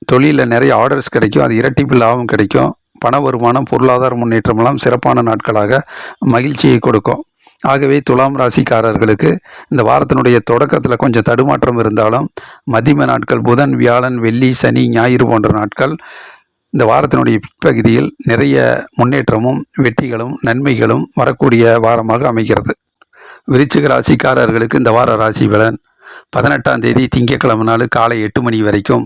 Speaker 1: தொழிலில் நிறைய ஆர்டர்ஸ் கிடைக்கும். அது இரட்டிப்பு லாபம் கிடைக்கும். பண வருமானம், பொருளாதார முன்னேற்றமெல்லாம் சிறப்பான நாட்களாக மகிழ்ச்சியை கொடுக்கும். ஆகவே துலாம் ராசிக்காரர்களுக்கு இந்த வாரத்தினுடைய தொடக்கத்தில் கொஞ்சம் தடுமாற்றம் இருந்தாலும் மதிம நாட்கள் புதன், வியாழன், வெள்ளி, சனி, ஞாயிறு போன்ற நாட்கள் இந்த வாரத்தினுடைய பிற்பகுதியில் நிறைய முன்னேற்றமும் வெற்றிகளும் நன்மைகளும் வரக்கூடிய வாரமாக அமைகிறது. விருச்சிக ராசிக்காரர்களுக்கு இந்த வார ராசி பலன் 18ஆம் தேதி திங்கட்கிழமை நாள் காலை 8 மணி வரைக்கும்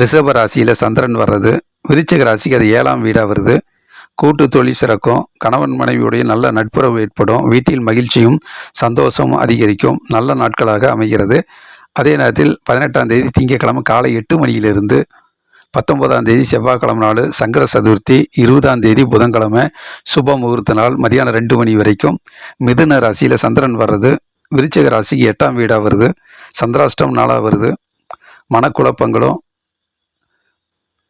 Speaker 1: ரிஷப ராசியில் சந்திரன் வர்றது. விருச்சிக ராசிக்கு அது 7ஆம் வீடாக வருது. கூட்டு தொழில் சிறக்கும். கணவன் மனைவியுடைய நல்ல நட்புறவு ஏற்படும். வீட்டில் மகிழ்ச்சியும் சந்தோஷமும் அதிகரிக்கும். நல்ல நாட்களாக அமைகிறது. அதே நேரத்தில் 18ஆம் தேதி திங்கட்கிழமை காலை 8 மணியிலிருந்து 19ஆம் தேதி செவ்வாய்க்கிழமை நாள் சங்கட சதுர்த்தி, 20ஆம் தேதி புதன்கிழமை சுப முகூர்த்த நாள் மதியானம் 2 மணி வரைக்கும் மிதுன ராசியில் சந்திரன் வர்றது. விருச்சிக ராசிக்கு 8ஆம் வீடாக வருது. சந்திராஷ்டம் நாளாக வருது. மனக்குழப்பங்களும்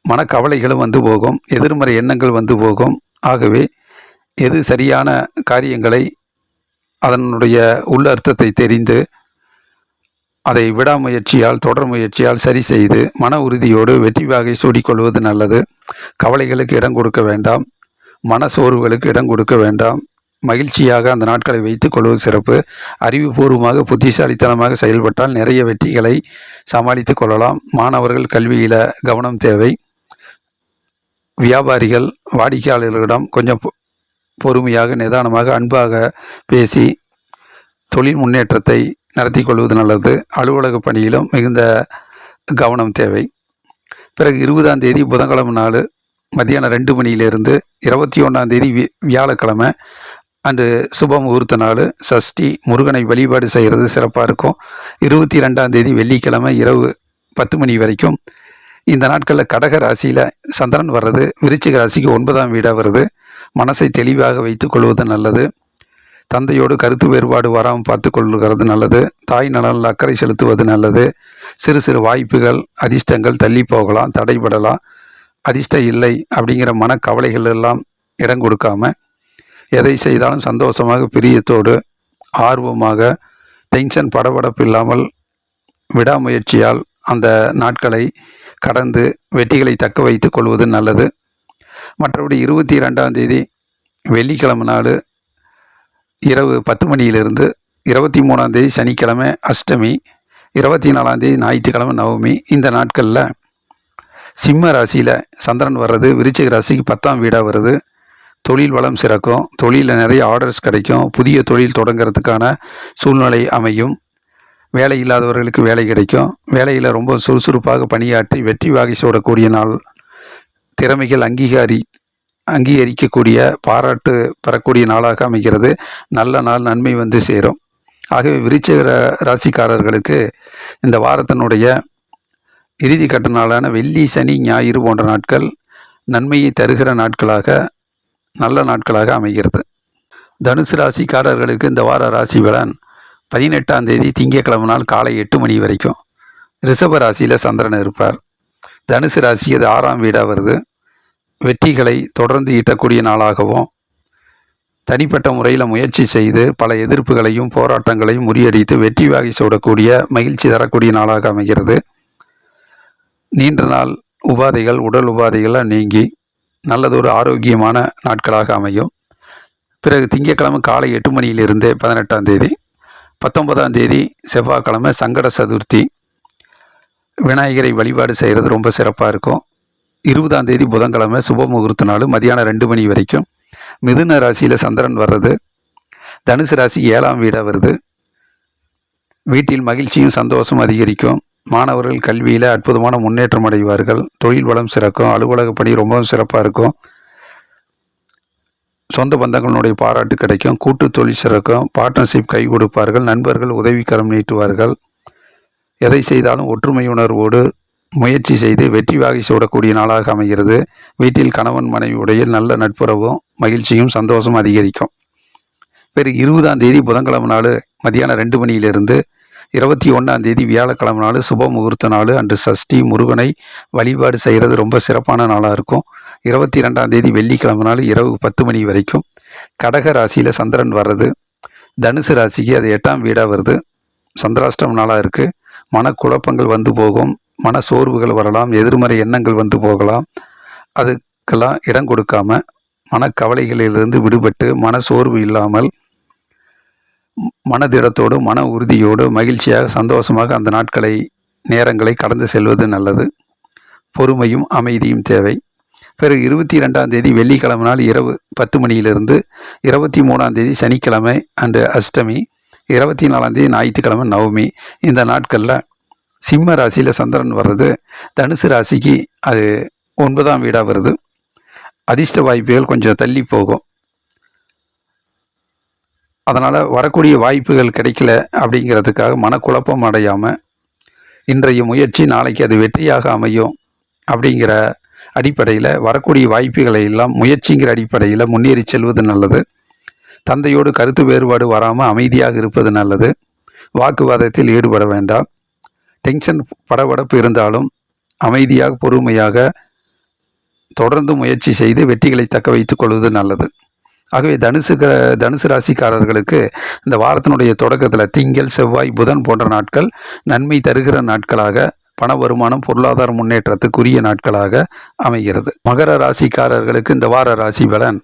Speaker 1: மனக்கவலைகளும் வந்து போகும். எதிர்மறை எண்ணங்கள் வந்து போகும். ஆகவே எது சரியான காரியங்களை அதனுடைய உள்ள அர்த்தத்தை தெரிந்து அதை விடாமுயற்சியால், தொடர் முயற்சியால் சரி செய்து மன உறுதியோடு வெற்றி வாகை சூடிக்கொள்வது நல்லது. கவலைகளுக்கு இடம் கொடுக்க வேண்டாம். மன சோர்வுகளுக்கு இடம் கொடுக்க வேண்டாம். மகிழ்ச்சியாக அந்த நாட்களை வைத்துக் கொள்வது சிறப்பு. அறிவுபூர்வமாக புத்திசாலித்தனமாக செயல்பட்டால் நிறைய வெற்றிகளை சமாளித்து கொள்ளலாம். மாணவர்கள் கல்வியில் கவனம் தேவை. வியாபாரிகள் வாடிக்கையாளர்களிடம் கொஞ்சம் பொறுமையாக, நிதானமாக, அன்பாக பேசி தொழில் முன்னேற்றத்தை நடத்தி கொள்வது நல்லது. அலுவலக பணியிலும் மிகுந்த கவனம் தேவை. பிறகு 20ஆம் தேதி புதன்கிழமை நாள் மதியானம் 2 மணியிலிருந்து 21ஆம் தேதி வியாழக்கிழமை அன்று சுப முகூர்த்த நாள். சஷ்டி, முருகனை வழிபாடு செய்கிறது சிறப்பாக இருக்கும். 22ஆம் தேதி வெள்ளிக்கிழமை இரவு 10 மணி வரைக்கும். இந்த நாட்களில் கடக ராசியில் சந்திரன் வர்றது. விருச்சிக ராசிக்கு 9ஆம் வீடாக வருது. மனசை தெளிவாக வைத்து கொள்வது நல்லது. தந்தையோடு கருத்து வேறுபாடு வராமல் பார்த்து கொள்கிறது நல்லது. தாய் நலனில் அக்கறை செலுத்துவது நல்லது. சிறு சிறு வாய்ப்புகள், அதிர்ஷ்டங்கள் தள்ளி போகலாம், தடைபடலாம். அதிர்ஷ்டம் இல்லை அப்படிங்கிற மனக்கவலைகள் எல்லாம் இடம் கொடுக்காம எதை செய்தாலும் சந்தோஷமாக, பிரியத்தோடு, ஆர்வமாக, டென்ஷன் படபடப்பு இல்லாமல் விடாமுயற்சியால் அந்த நாட்களை கடந்து வெற்றிகளை தக்க வைத்து கொள்வது நல்லது. மற்றபடி 22ஆம் தேதி வெள்ளிக்கிழமை நாள் இரவு 10 மணியிலிருந்து 23ஆம் தேதி சனிக்கிழமை அஷ்டமி, 24ஆம் தேதி ஞாயிற்றுக்கிழமை நவமி. இந்த நாட்களில் சிம்ம ராசியில் சந்திரன் வர்றது விருச்சிக ராசிக்கு 10ஆம் வீடாக வருது. தொழில் வளம் சிறக்கும், தொழிலில் நிறைய ஆர்டர்ஸ் கிடைக்கும், புதிய தொழில் தொடங்கிறதுக்கான சூழ்நிலை அமையும். வேலை இல்லாதவர்களுக்கு வேலை கிடைக்கும். வேலையில் ரொம்ப சுறுசுறுப்பாக பணியாற்றி வெற்றி வாகை சூடக்கூடிய நாள். திறமைகள் அங்கீகரிக்கக்கூடிய, பாராட்டு பெறக்கூடிய நாளாக அமைகிறது. நல்ல நாள், நன்மை வந்து சேரும். ஆகவே விருச்சிக ராசிக்காரர்களுக்கு இந்த வாரத்தினுடைய இறுதி கட்ட நாளான வெள்ளி, சனி, ஞாயிறு போன்ற நாட்கள் நன்மையை தருகிற நாட்களாக, நல்ல நாட்களாக அமைகிறது. தனுசு ராசிக்காரர்களுக்கு இந்த வார ராசி பலன் 18ஆம் தேதி திங்கட்கிழமை நாள் காலை 8 மணி வரைக்கும் ரிஷப ராசியில் சந்திரன் இருப்பார். தனுசு ராசிக்கு அது 6ஆம் வீடாக வருது. வெற்றிகளை தொடர்ந்து ஈட்டக்கூடிய நாளாகவும், தனிப்பட்ட முறையில் முயற்சி செய்து பல எதிர்ப்புகளையும் போராட்டங்களையும் முறியடித்து வெற்றி வாகை சூடக்கூடிய, மகிழ்ச்சி தரக்கூடிய நாளாக அமைகிறது. நீண்ட நாள் உபாதைகள், உடல் உபாதைகள்லாம் நீங்கி நல்லதொரு ஆரோக்கியமான நாட்களாக அமையும். பிறகு திங்கட்கிழமை காலை 8 மணியிலிருந்து 18ஆம் தேதி 19ஆம் தேதி செவ்வாய்க்கிழமை சங்கட சதுர்த்தி. விநாயகரை வழிபாடு செய்கிறது ரொம்ப சிறப்பாக இருக்கும். 20ஆம் தேதி புதன்கிழமை சுப முகூர்த்த நாள் மதியானம் 2 மணி வரைக்கும். மிதுன ராசியில் சந்திரன் வர்றது தனுசு ராசி 7ஆம் வீடாக வருது. வீட்டில் மகிழ்ச்சியும் சந்தோஷம் அதிகரிக்கும். மாணவர்கள் கல்வியில் அற்புதமான முன்னேற்றம் அடைவார்கள். தொழில் வளம் சிறக்கும். அலுவலக பணி ரொம்பவும் சிறப்பாக இருக்கும். சொந்த பந்தங்களுடைய பாராட்டு கிடைக்கும். கூட்டு தொழில் சிறக்கும். பார்ட்னர்ஷிப் கை கொடுப்பார்கள். நண்பர்கள் உதவிக்கரம் நீட்டுவார்கள். எதை செய்தாலும் ஒற்றுமை உணர்வோடு முயற்சி செய்து வெற்றி வாகை சூடக்கூடிய நாளாக அமைகிறது. வீட்டில் கணவன் மனைவியுடைய நல்ல நட்புறவும் மகிழ்ச்சியும் சந்தோஷம் அதிகரிக்கும். பிறகு 20ஆம் தேதி புதன்கிழமை நாள் மதியானம் 2 மணியிலிருந்து 21ஆம் தேதி வியாழக்கிழமை நாள் சுப முகூர்த்த நாள். அன்று சஷ்டி முருகனை வழிபாடு செய்கிறது ரொம்ப சிறப்பான நாளாக இருக்கும். 22ஆம் தேதி வெள்ளிக்கிழமை நாள் இரவு 10 மணி வரைக்கும். கடக ராசியில் சந்திரன் வர்றது தனுசு ராசிக்கு அது 8ஆம் வீடாக வருது. சந்திராஷ்டம நாளாக இருக்குது. மனக்குழப்பங்கள் வந்து போகும். மன சோர்வுகள் வரலாம். எதிர்மறை எண்ணங்கள் வந்து போகலாம். அதுக்கெல்லாம் இடம் கொடுக்காம மனக்கவலைகளிலிருந்து விடுபட்டு மன சோர்வு இல்லாமல் மனதிடத்தோடு, மன உறுதியோடு, மகிழ்ச்சியாக, சந்தோஷமாக அந்த நாட்களை, நேரங்களை கடந்து செல்வது நல்லது. பொறுமையும் அமைதியும் தேவை. பிறகு 22ஆம் தேதி வெள்ளிக்கிழமை நாள் இரவு 10 மணியிலிருந்து 23ஆம் தேதி சனிக்கிழமை அன்று அஷ்டமி, 24ஆம் தேதி ஞாயிற்றுக்கிழமை நவமி. இந்த நாட்களில் சிம்ம ராசியில் சந்திரன் வர்றது தனுசு ராசிக்கு அது 9ஆம் வீடாக வருது. அதிர்ஷ்ட வாய்ப்புகள் கொஞ்சம் தள்ளி போகும். அதனால் வரக்கூடிய வாய்ப்புகள் கிடைக்கல அப்படிங்கிறதுக்காக மனக்குழப்பம் அடையாமல் இன்றைய முயற்சி நாளைக்கு அது வெற்றியாக அமையும் அப்படிங்கிற அடிப்படையில் வரக்கூடிய வாய்ப்புகளை எல்லாம் முயற்சிங்கிற அடிப்படையில் முன்னேறி செல்வது நல்லது. தந்தையோடு கருத்து வேறுபாடு வராமல் அமைதியாக இருப்பது நல்லது. வாக்குவாதத்தில் ஈடுபட வேண்டாம். டென்ஷன் படபடப்பு இருந்தாலும் அமைதியாக, பொறுமையாக தொடர்ந்து முயற்சி செய்து வெற்றிகளை தக்க வைத்துக் கொள்வது நல்லது. ஆகவே தனுசு ராசிக்காரர்களுக்கு இந்த வாரத்தினுடைய தொடக்கத்தில் திங்கள், செவ்வாய், புதன் போன்ற நாட்கள் நன்மை தருகிற நாட்களாக, பண வருமானம், பொருளாதார முன்னேற்றத்துக்குரிய நாட்களாக அமைகிறது. மகர ராசிக்காரர்களுக்கு இந்த வார ராசி பலன்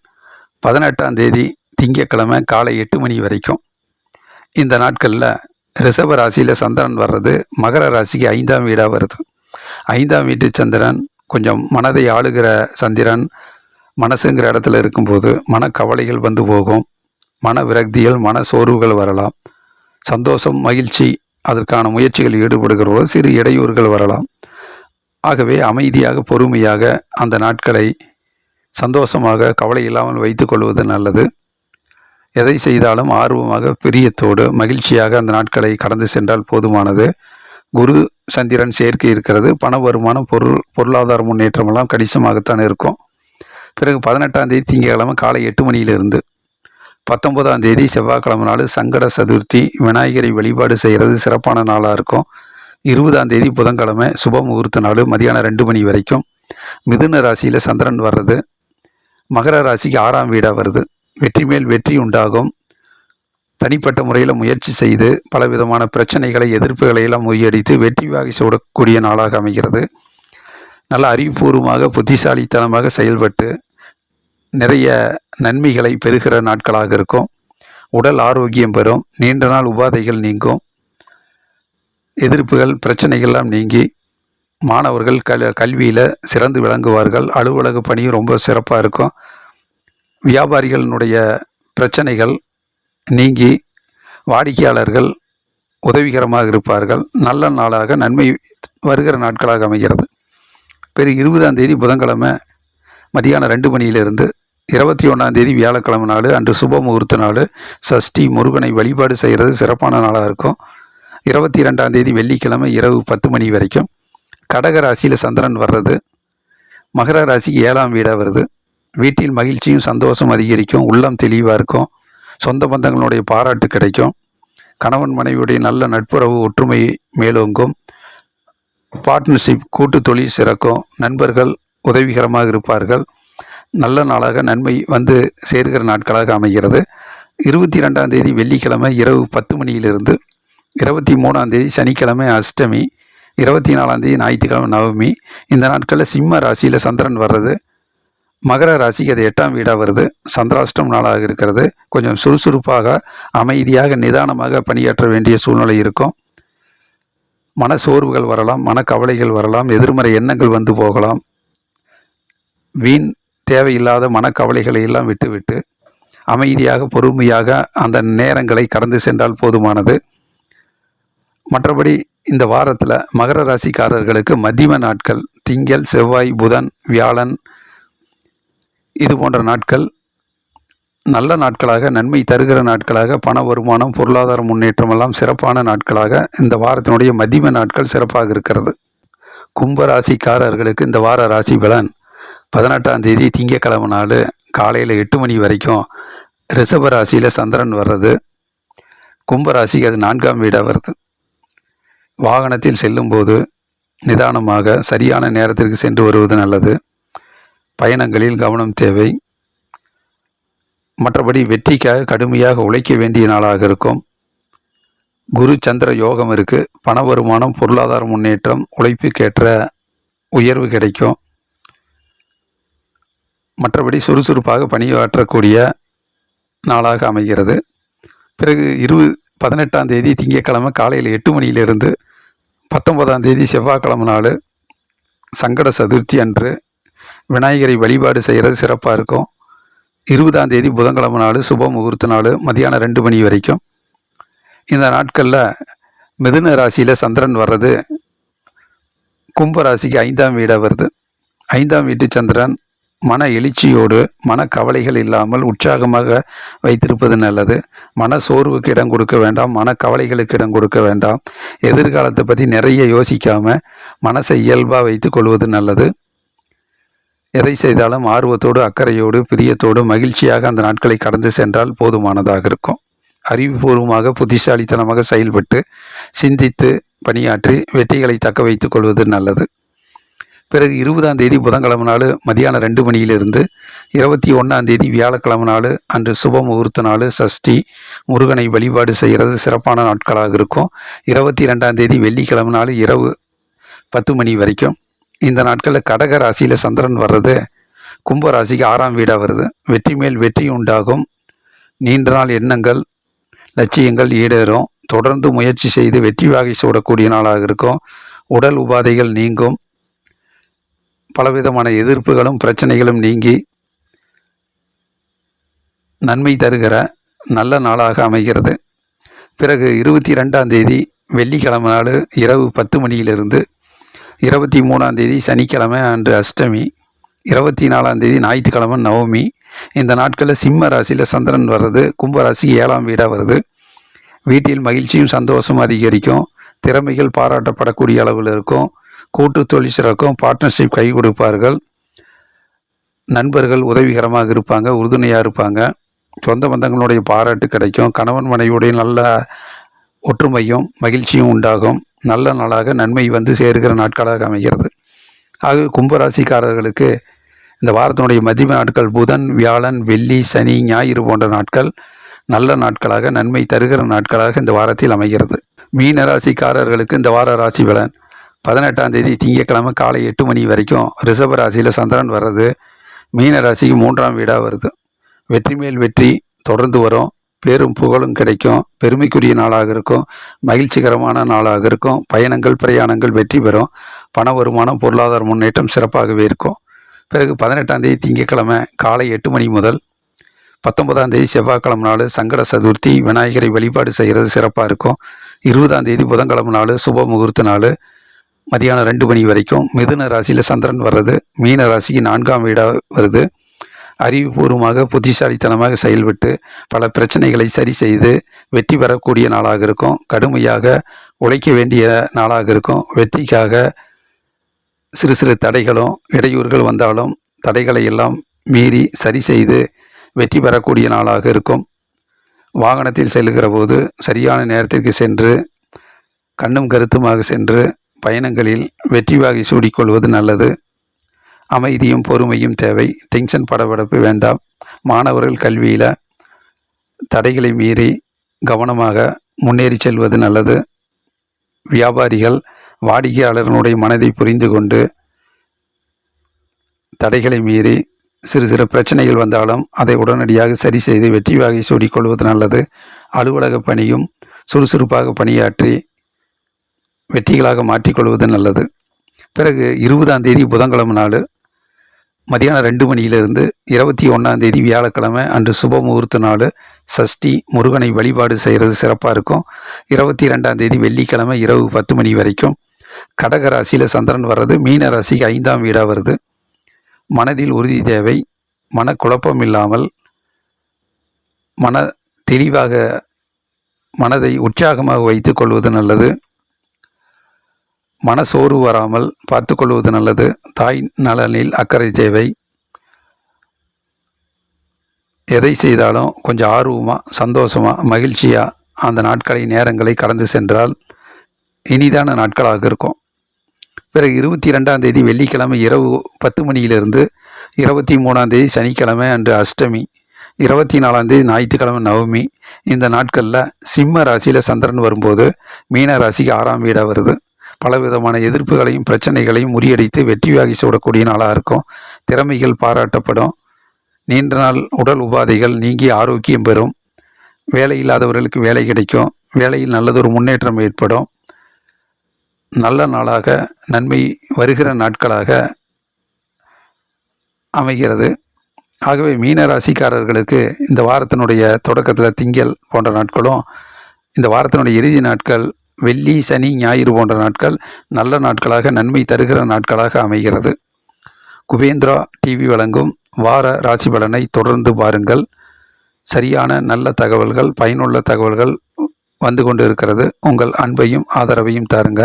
Speaker 1: 18ஆம் தேதி திங்கட்கிழமை காலை 8 மணி வரைக்கும். இந்த நாட்களில் ரிஷப ராசியில் சந்திரன் வர்றது மகர ராசிக்கு 5ஆம் வீடாக வருது. 5ஆம் வீட்டு சந்திரன் கொஞ்சம் மனதை ஆளுகிற சந்திரன். மனசுங்கிற இடத்துல இருக்கும்போது மனக்கவலைகள் வந்து போகும். மன விரக்திகள், மன சோர்வுகள் வரலாம். சந்தோஷம், மகிழ்ச்சி, அதற்கான முயற்சிகள் ஈடுபடுகிற போது சிறு இடையூறுகள் வரலாம். ஆகவே அமைதியாக, பொறுமையாக அந்த நாட்களை சந்தோஷமாக, கவலை இல்லாமல் வைத்து கொள்வது நல்லது. எதை செய்தாலும் ஆர்வமாக, பிரியத்தோடு, மகிழ்ச்சியாக அந்த நாட்களை கடந்து சென்றால் போதுமானது. குரு சந்திரன் சேர்க்கை இருக்கிறது. பண வருமானம், பொருளாதார முன்னேற்றமெல்லாம் கணிசமாகத்தான் இருக்கும். பிறகு 18ஆம் தேதி திங்கட்கிழமை காலை 8 மணியிலிருந்து 19ஆம் தேதி செவ்வாய்க்கிழமை நாள் சங்கட சதுர்த்தி, விநாயகரை வழிபாடு செய்கிறது சிறப்பான நாளாக இருக்கும். 20ஆம் தேதி புதன்கிழமை சுப முகூர்த்த நாள், மதியானம் 2 மணி வரைக்கும். மிதுன ராசியில் சந்திரன் வர்றது மகர ராசிக்கு 6ஆம் வீடாக வருது. வெற்றி மேல் வெற்றி உண்டாகும். தனிப்பட்ட முறையில் முயற்சி செய்து பலவிதமான பிரச்சனைகளை, எதிர்ப்புகளை எல்லாம் முறியடித்து வெற்றி வாகை சூடக்கூடிய நாளாக அமைகிறது. நல்ல அறிவுபூர்வமாக, புத்திசாலித்தனமாக செயல்பட்டு நிறைய நன்மைகளை பெறுகிற நாட்களாக இருக்கும். உடல் ஆரோக்கியம் பெறும். நீண்ட நாள் உபாதைகள் நீங்கும். எதிர்ப்புகள், பிரச்சனைகள்லாம் நீங்கி மாணவர்கள் கல்வியில் சிறந்து விளங்குவார்கள். அலுவலக பணியும் ரொம்ப சிறப்பாக இருக்கும். வியாபாரிகளினுடைய பிரச்சனைகள் நீங்கி வாடிக்கையாளர்கள் உதவிகரமாக இருப்பார்கள். நல்ல நாளாக நன்மை வருகிற நாட்களாக அமைகிறது. பிறகு 20ஆம் தேதி புதன்கிழமை மதியானம் 2 மணியிலிருந்து 21ஆம் தேதி வியாழக்கிழமை நாள், அன்று சுப முகூர்த்த நாள். சஷ்டி, முருகனை வழிபாடு செய்கிறது சிறப்பான நாளாக இருக்கும். 22ஆம் தேதி வெள்ளிக்கிழமை இரவு 10 மணி வரைக்கும். கடக ராசியில் சந்திரன் வர்றது மகர ராசிக்கு 7ஆம் வீடாக வருது. வீட்டில் மகிழ்ச்சியும் சந்தோஷம் அதிகரிக்கும். உள்ளம் தெளிவாக இருக்கும். சொந்த பந்தங்களுடைய பாராட்டு கிடைக்கும். கணவன் மனைவியுடைய நல்ல நட்புறவு, ஒற்றுமை மேலோங்கும். பார்ட்னர்ஷிப், கூட்டு தொழில் சிறக்கும். நண்பர்கள் உதவிகரமாக இருப்பார்கள். நல்ல நாளாக நன்மை வந்து சேர்கிற நாட்களாக அமைகிறது. 22ஆம் தேதி வெள்ளிக்கிழமை இரவு 10 மணியிலிருந்து 23ஆம் தேதி சனிக்கிழமை அஷ்டமி, 24ஆம் தேதி ஞாயிற்றுக்கிழமை நவமி. இந்த நாட்களில் சிம்ம ராசியில் சந்திரன் வர்றது மகர ராசிக்கு அது 8ஆம் வீடாக வருது. சந்திராஷ்டம் நாளாக இருக்கிறது. கொஞ்சம் சுறுசுறுப்பாக, அமைதியாக, நிதானமாக பணியாற்ற வேண்டிய சூழ்நிலை இருக்கும். மன சோர்வுகள் வரலாம், மனக்கவலைகள் வரலாம், எதிர்மறை எண்ணங்கள் வந்து போகலாம். வீண் தேவையில்லாத மனக்கவலைகளை எல்லாம் விட்டுவிட்டு அமைதியாக, பொறுமையாக அந்த நேரங்களை கடந்து சென்றால் போதுமானது. மற்றபடி இந்த வாரத்தில் மகர ராசிக்காரர்களுக்கு மத்தியம நாட்கள் திங்கள், செவ்வாய், புதன், வியாழன் இது போன்ற நாட்கள் நல்ல நாட்களாக, நன்மை தருகிற நாட்களாக, பண வருமானம், பொருளாதார முன்னேற்றம் எல்லாம் சிறப்பான நாட்களாக இந்த வாரத்தினுடைய மத்தியம நாட்கள் சிறப்பாக இருக்கிறது. கும்பராசிக்காரர்களுக்கு இந்த வார ராசி பலன் 18ஆம் தேதி திங்கட்கிழமை நாள் காலையில் 8 மணி வரைக்கும் ரிஷப ராசியில் சந்திரன் வர்றது கும்பராசிக்கு அது 4ஆம் வீடாக வருது. வாகனத்தில் செல்லும்போது நிதானமாக சரியான நேரத்திற்கு சென்று வருவது நல்லது. பயணங்களில் கவனம் தேவை. மற்றபடி வெற்றிக்காக கடுமையாக உழைக்க வேண்டிய நாளாக இருக்கும். குரு சந்திர யோகம் இருக்குது. பண வருமானம், பொருளாதார முன்னேற்றம், உழைப்புக்கேற்ற உயர்வு கிடைக்கும். மற்றபடி சுறுசுறுப்பாக பணியாற்றக்கூடிய நாளாக அமைகிறது. பிறகு 18ஆம் தேதி திங்கட்கிழமை காலையில் 8 மணியிலிருந்து 19ஆம் தேதி செவ்வாய்க்கிழமை நாள் சங்கட சதுர்த்தி அன்று விநாயகரை வழிபாடு செய்கிறது சிறப்பாக இருக்கும். 20ஆம் தேதி புதன்கிழமை நாள் சுப முகூர்த்த நாள், மதியானம் 2 மணி வரைக்கும். இந்த நாட்களில் மிதுன ராசியில் சந்திரன் வர்றது கும்பராசிக்கு 5ஆம் வீடாக வருது. 5ஆம் வீட்டு சந்திரன் மன எழுச்சியோடு, மன கவலைகள் இல்லாமல் உற்சாகமாக வைத்திருப்பது நல்லது. மன சோர்வுக்கு இடம் கொடுக்க வேண்டாம், மன கவலைகளுக்கு இடம் கொடுக்க வேண்டாம். எதிர்காலத்தை பற்றி நிறைய யோசிக்காமல் மனசை இயல்பாக வைத்து கொள்வது நல்லது. எதை செய்தாலும் ஆர்வத்தோடு, அக்கறையோடு, பிரியத்தோடு, மகிழ்ச்சியாக அந்த நாட்களை கடந்து சென்றால் போதுமானதாக இருக்கும். அறிவுபூர்வமாக, புத்திசாலித்தனமாக செயல்பட்டு சிந்தித்து பணியாற்றி வெற்றிகளை தக்க வைத்து கொள்வது நல்லது. பிறகு 20ஆம் தேதி புதன்கிழமை நாள் மதியானம் 2 மணியிலிருந்து 21ஆம் தேதி வியாழக்கிழமை நாள், அன்று சுப முகூர்த்த நாள். சஷ்டி, முருகனை வழிபாடு செய்கிறது சிறப்பான நாட்களாக இருக்கும். 22ஆம் தேதி வெள்ளிக்கிழமை நாள் இரவு 10 மணி வரைக்கும். இந்த நாட்களில் கடக ராசியில் சந்திரன் வர்றது கும்பராசிக்கு 6ஆம் வீடாக வருது. வெற்றி மேல் வெற்றி உண்டாகும். நீண்ட நாள் எண்ணங்கள், லட்சியங்கள் ஈடேறும். தொடர்ந்து முயற்சி செய்து வெற்றி வாகை சூடக்கூடிய நாளாக இருக்கும். உடல் உபாதைகள் நீங்கும். பலவிதமான எதிர்ப்புகளும் பிரச்சனைகளும் நீங்கி நன்மை தருகிற நல்ல நாளாக அமைகிறது. பிறகு 22ஆம் தேதி வெள்ளிக்கிழமை நாள் இரவு 10 மணியிலிருந்து 23ஆம் தேதி சனிக்கிழமை அன்று அஷ்டமி, 24ஆம் தேதி ஞாயிற்றுக்கிழமை நவமி. இந்த நாட்களில் சிம்ம ராசியில் சந்திரன் வர்றது கும்பராசி 7ஆம் வீடாக வருது. வீட்டில் மகிழ்ச்சியும் சந்தோஷமும் அதிகரிக்கும். திறமைகள் பாராட்டப்படக்கூடிய அளவில் இருக்கும். கூட்டு தொழில் சிறக்கும். பார்ட்னர்ஷிப் கை கொடுப்பார்கள். நண்பர்கள் உதவிகரமாக இருப்பாங்க, உறுதுணையாக இருப்பாங்க. சொந்த பந்தங்களுடைய பாராட்டு கிடைக்கும். கணவன் மனைவியுடைய நல்ல ஒற்றுமையும் மகிழ்ச்சியும் உண்டாகும். நல்ல நாளாக நன்மை வந்து சேருகிற நாட்களாக அமைகிறது. ஆகவே கும்பராசிக்காரர்களுக்கு இந்த வாரத்தினுடைய மதிய நாட்கள் புதன், வியாழன், வெள்ளி, சனி, ஞாயிறு போன்ற நாட்கள் நல்ல நாட்களாக நன்மை தருகிற நாட்களாக இந்த வாரத்தில் அமைகிறது. மீன ராசிக்காரர்களுக்கு இந்த வார ராசி பலன் 18ஆம் தேதி திங்கட்கிழமை காலை 8 மணி வரைக்கும் ரிஷப ராசியில் சந்திரன் வர்றது மீன ராசிக்கு 3ஆம் வீடாக வருது. வெற்றி மேல் வெற்றி தொடர்ந்து வரும். பேரும் புகழும் கிடைக்கும். பெருமைக்குரிய நாளாக இருக்கும். மகிழ்ச்சிகரமான நாளாக இருக்கும். பயணங்கள் பிரயாணங்கள் வெற்றி பெறும். பண வருமானம் பொருளாதார முன்னேற்றம் சிறப்பாகவே இருக்கும். பிறகு 18ஆம் தேதி திங்கட்கிழமை காலை 8 மணி முதல் 19ஆம் தேதி செவ்வாய்க்கிழமை நாள் சங்கட சதுர்த்தி, விநாயகரை வழிபாடு செய்கிறது சிறப்பாக இருக்கும். 20ஆம் தேதி புதன்கிழமை நாள் சுப முகூர்த்த நாள் மதியானம் 2 மணி வரைக்கும் மிதுன ராசியில் சந்திரன் வர்றது மீன ராசிக்கு 4ஆம் வீடாக வருது. அறிவுபூர்வமாக புத்திசாலித்தனமாக செயல்பட்டு பல பிரச்சனைகளை சரி செய்து வெற்றி பெறக்கூடிய நாளாக இருக்கும். கடுமையாக உழைக்க வேண்டிய நாளாக இருக்கும். வெற்றிக்காக சிறு சிறு தடைகளும் இடையூறுகள் வந்தாலும் தடைகளை எல்லாம் மீறி சரி செய்து வெற்றி பெறக்கூடிய நாளாக இருக்கும். வாகனத்தில் செல்லுகிற போது சரியான நேரத்திற்கு சென்று கண்ணும் கருத்துமாக சென்று பயணங்களில் வெற்றி வாகை சூடிக்கொள்வது நல்லது. அமைதியும் பொறுமையும் தேவை. டென்ஷன் படபடப்பு வேண்டாம். மாணவர்கள் கல்வியில் தடைகளை மீறி கவனமாக முன்னேறி செல்வது நல்லது. வியாபாரிகள் வாடிக்கையாளர்களுடைய மனதை புரிந்து கொண்டு தடைகளை மீறி சிறு சிறு பிரச்சனைகள் வந்தாலும் அதை உடனடியாக சரி செய்து வெற்றி வாகை சூடிக்கொள்வது நல்லது. அலுவலக பணியும் சுறுசுறுப்பாக பணியாற்றி வெற்றிகளாக மாற்றிக்கொள்வது நல்லது. பிறகு 20ஆம் தேதி புதன்கிழமை நாள் மதியானம் 2 மணியிலிருந்து 21ஆம் தேதி வியாழக்கிழமை அன்று சுப முகூர்த்த நாள் சஷ்டி, முருகனை வழிபாடு செய்கிறது சிறப்பாக இருக்கும். 22ஆம் தேதி வெள்ளிக்கிழமை இரவு 10 மணி வரைக்கும் கடக ராசியில் சந்திரன் வர்றது மீன ராசிக்கு 5ஆம் வீடாக வருது. மனதில் உறுதி தேவை. மனக்குழப்பம் இல்லாமல் தெளிவாக மனதை உற்சாகமாக வைத்து கொள்வது நல்லது. மனசோர்வு வராமல் பார்த்து கொள்வது நல்லது. தாய் நலனில் அக்கறை தேவை. எதை செய்தாலும் கொஞ்சம் ஆர்வமாக சந்தோஷமாக மகிழ்ச்சியாக அந்த நாட்களை நேரங்களை கடந்து சென்றால் இனிதான நாட்களாக இருக்கும். பிறகு 22ஆம் தேதி வெள்ளிக்கிழமை இரவு 10 மணியிலிருந்து 23ஆம் தேதி சனிக்கிழமை அன்று அஷ்டமி, 24ஆம் தேதி ஞாயிற்றுக்கிழமை நவமி. இந்த நாட்களில் சிம்ம ராசியில் சந்திரன் வரும்போது மீன ராசிக்கு 6ஆம் வீடாக வருது. பலவிதமான எதிர்ப்புகளையும் பிரச்சனைகளையும் முறியடித்து வெற்றி வாகை சூடக்கூடிய நாளாக இருக்கும். திறமைகள் பாராட்டப்படும். நீண்ட நாள் உடல் உபாதைகள் நீங்கி ஆரோக்கியம் பெறும். வேலை இல்லாதவர்களுக்கு வேலை கிடைக்கும். வேலையில் நல்லதொரு முன்னேற்றம் ஏற்படும். நல்ல நாளாக நன்மை வருகிற நாட்களாக அமைகிறது. ஆகவே மீன ராசிக்காரர்களுக்கு இந்த வாரத்தினுடைய தொடக்கத்தில் திங்கள் போன்ற நாட்களும் இந்த வாரத்தினுடைய இறுதி நாட்கள் வெள்ளி, சனி, ஞாயிறு போன்ற நாட்கள் நல்ல நாட்களாக நன்மை தருகிற நாட்களாக அமைகிறது. குபேந்திரா டிவி வழங்கும் வார ராசி பலனை தொடர்ந்து பாருங்கள். சரியான நல்ல தகவல்கள், பயனுள்ள தகவல்கள் வந்து கொண்டு இருக்கிறது. உங்கள் அன்பையும் ஆதரவையும் தாருங்க.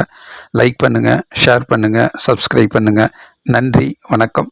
Speaker 1: லைக் பண்ணுங்கள், ஷேர் பண்ணுங்கள், சப்ஸ்கிரைப் பண்ணுங்கள். நன்றி, வணக்கம்.